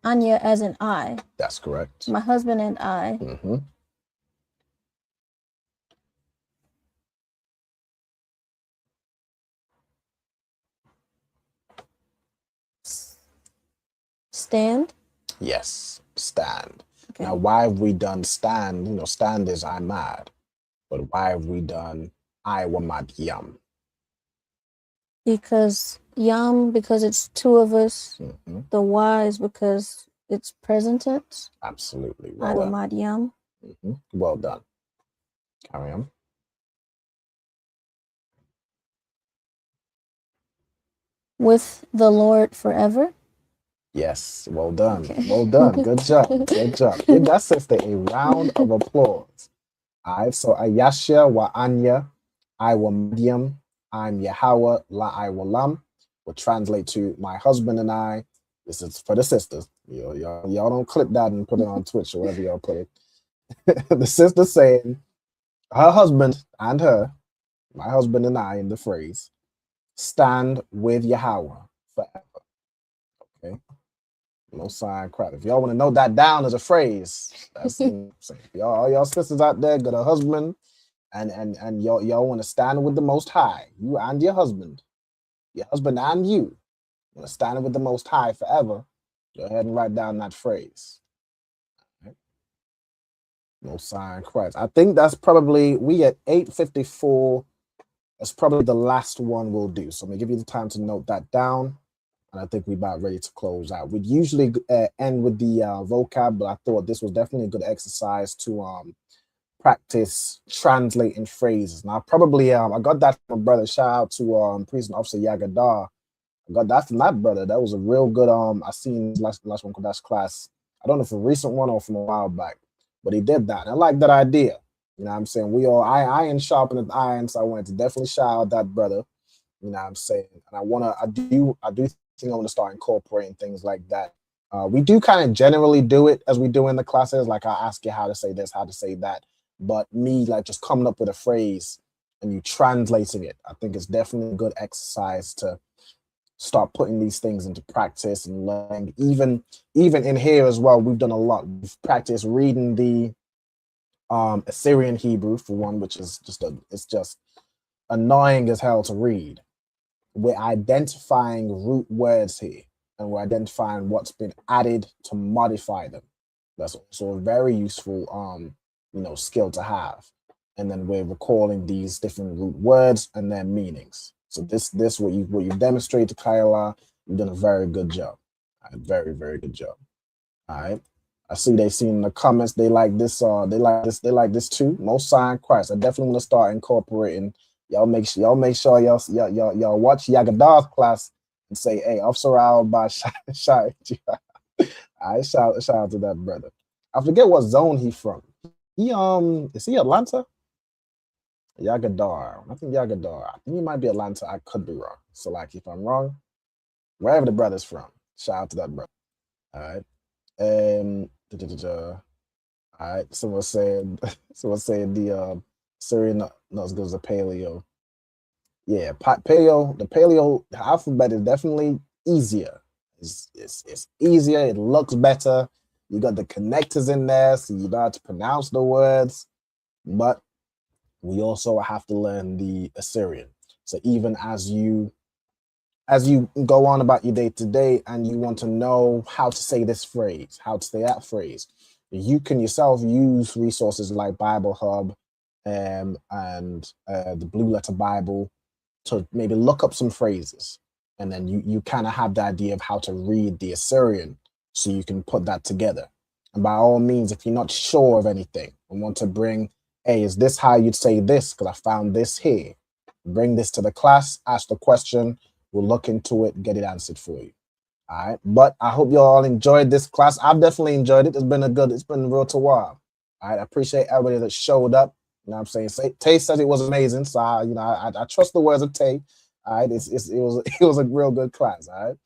Anya as in I. That's correct. My husband and I. Stand? Yes, stand. Okay. Now, why have we done stand? You know, stand is I'm mad. But why have we done I wa mad yum? Because it's two of us. The Y is because it's present tense. Absolutely. Well I wa mad yum. Well done. Carry on. With the Lord forever. Yes, well done. Okay. Well done. Good job. Good job. Give that sister a round of applause. All right, so Ayashia wa Anya, I wa medium, I'm Yahweh, la I wa lam, will translate to my husband and I. This is for the sisters. Y'all don't clip that and put it on Twitch or wherever y'all put it. The sister saying her husband and her, my husband and I in the phrase, stand with Yahweh forever. Okay. No sign crap. If y'all want to note that down as a phrase, that's all y'all sisters out there got a husband and y'all want to stand with the Most High. You and your husband and you want to stand with the Most High forever. Go ahead and write down that phrase. Right. No sign Christ. I think that's probably we at 8:54. That's probably the last one we'll do. So I'm gonna give you the time to note that down. And I think we're about ready to close out. We'd usually end with the vocab, but I thought this was definitely a good exercise to practice translating phrases. Now, probably I got that from my brother. Shout out to Prison Officer Yagadar. I got that from that brother. That was a real good. I seen Lashawan Qadash class. I don't know if a recent one or from a while back, but he did that. And I like that idea. You know what I'm saying? We all iron sharpened iron, so I wanted to definitely shout out that brother. You know what I'm saying? And I do think I'm going to start incorporating things like that. We do kind of generally do it as we do in the classes. Like I ask you how to say this, how to say that. But me, like just coming up with a phrase and you translating it, I think it's definitely a good exercise to start putting these things into practice and learning. Even in here as well, we've done a lot. We've practiced reading the Assyrian Hebrew for one, which is it's just annoying as hell to read. We're identifying root words here, and we're identifying what's been added to modify them. That's also a very useful skill to have. And then we're recalling these different root words and their meanings. So this what you demonstrate to Kaila, you've done a very good job. Very, very good job. All right. I see they seen in the comments they like this, they like this too. Most sign Christ. I definitely want to start incorporating. Y'all make sure y'all watch Yagadar's class and say, hey, Officer Al by shout. I shout out to that brother. I forget what zone he from. He is he Atlanta? Yagadar. I think Yagadar. I think he might be Atlanta. I could be wrong. So like if I'm wrong, wherever the brother's from, shout out to that brother. All right. All right. Someone said the Syrian not as good as the paleo. Yeah, paleo. The paleo alphabet is definitely easier. It's easier. It looks better. You got the connectors in there, so you know how to pronounce the words. But we also have to learn the Assyrian. So even as you go on about your day to day and you want to know how to say this phrase, how to say that phrase, you can yourself use resources like Bible Hub and the Blue Letter Bible to maybe look up some phrases. And then you kind of have the idea of how to read the Assyrian, so you can put that together. And by all means, if you're not sure of anything and want to bring, hey, is this how you'd say this? Because I found this here. Bring this to the class, ask the question, we'll look into it, get it answered for you. All right. But I hope you all enjoyed this class. I've definitely enjoyed it. It's been real to while. All right. I appreciate everybody that showed up. You know what I'm saying? Tay says it was amazing. So I trust the words of Tay. All right. It was a real good class. All right.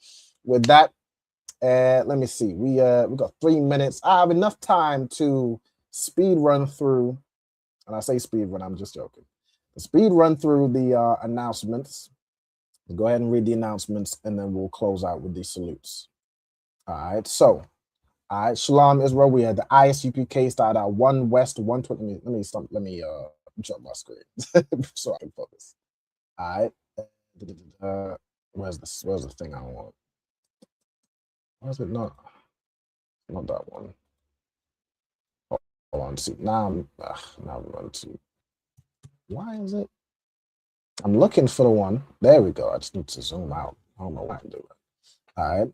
With that, let me see. We got 3 minutes. I have enough time to speed run through, and I say speed run, I'm just joking. Speed run through the announcements. Go ahead and read the announcements, and then we'll close out with the salutes. All right. So, all right. Shalom Israel. We had the ISUPK started at 1 West 120. Let me jump my screen so I can focus. All right. Where's the thing I want? Why is it not that one? Hold on. See, now I'm going to. Why is it? I'm looking for the one. There we go. I just need to zoom out. I don't know why I'm doing it. All right.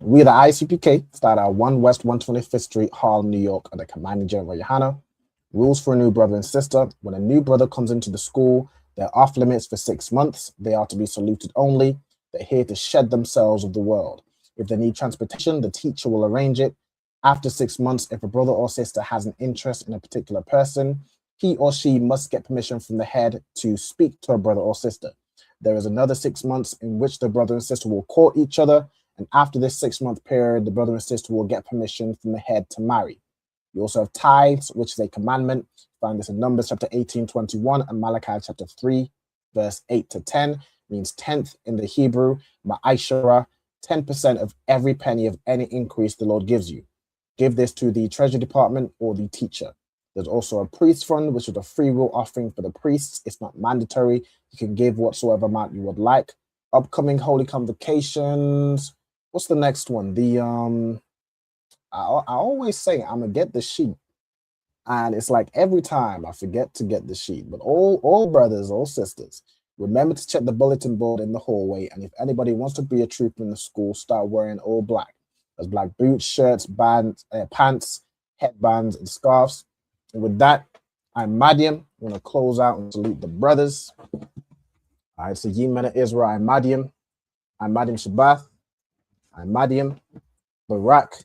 We the ISUPK start at 1 West 125th Street, Harlem, New York, under Commanding General Yohana. Rules for a new brother and sister. When a new brother comes into the school, they're off limits for 6 months. They are to be saluted only. They're here to shed themselves of the world. If they need transportation, the teacher will arrange it. After 6 months, if a brother or sister has an interest in a particular person, he or she must get permission from the head to speak to a brother or sister. There is another 6 months in which the brother and sister will court each other. And after this 6-month period, the brother and sister will get permission from the head to marry. You also have tithes, which is a commandment. Find this in Numbers chapter 18:21 and Malachi chapter 3, verse 8 to 10. Means 10th in the Hebrew, ma'ashara, 10% of every penny of any increase the Lord gives you. Give this to the treasury department or the teacher. There's also a priest fund, which is a free will offering for the priests. It's not mandatory. You can give whatsoever amount you would like. Upcoming holy convocations. What's the next one? I always say I'm gonna get the sheet, and it's like every time I forget to get the sheet. But all brothers, all sisters, remember to check the bulletin board in the hallway. And if anybody wants to be a trooper in the school, start wearing all black. There's black boots, shirts, bands, pants, headbands, and scarves. And with that, I'm Madiam. I'm going to close out and salute the brothers. All right, so Yimena Israel, I'm Madiam Shabbath, I'm Madiam, Barak,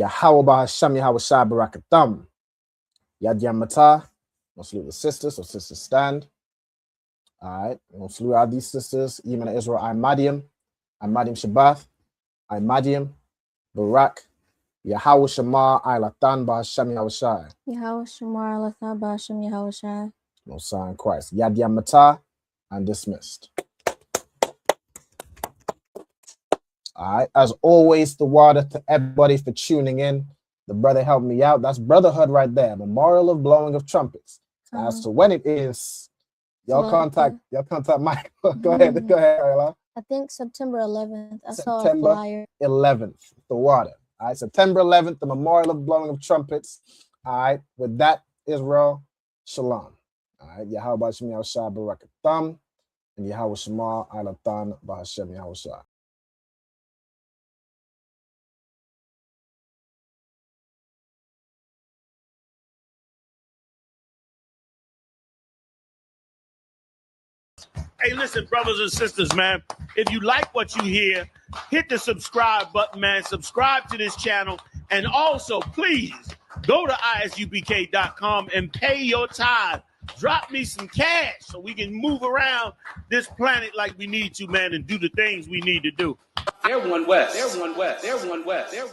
Yahawah Hashem, Yahweh Shai Barakatham, Yad Yam Matah. We'll salute the sisters, so sisters stand. All right, we'll salute all these sisters. Yimena Israel, I'm Madiam Shabbath, I'm Madiam, Barak, Yahweh Shema Ilatan Ba'Hashem Yahweh Shai. Yahweh Shema Ilatan Ba'Hashem Yahweh Shai. No sign Christ. Yad Yam Matah, and dismissed. All right. As always, the water to everybody for tuning in. The brother helped me out. That's brotherhood right there. Memorial of blowing of trumpets. As to when it is, y'all contact Mike. Go ahead, Ayla. I think September 11th. I saw a flyer. 11th, the water. All right, September 11th, the Memorial of Blowing of Trumpets. All right, with that, Israel. Shalom. All right. Yahweh Shem Yahushua Barakatham. And Yahweh Shema Alathan Bahashem Yahushua. Hey, listen, brothers and sisters, man. If you like what you hear, hit the subscribe button, man. Subscribe to this channel. And also, please, go to ISUPK.com and pay your tithe. Drop me some cash so we can move around this planet like we need to, man, and do the things we need to do. They're one West. They're one West. They're one West. They're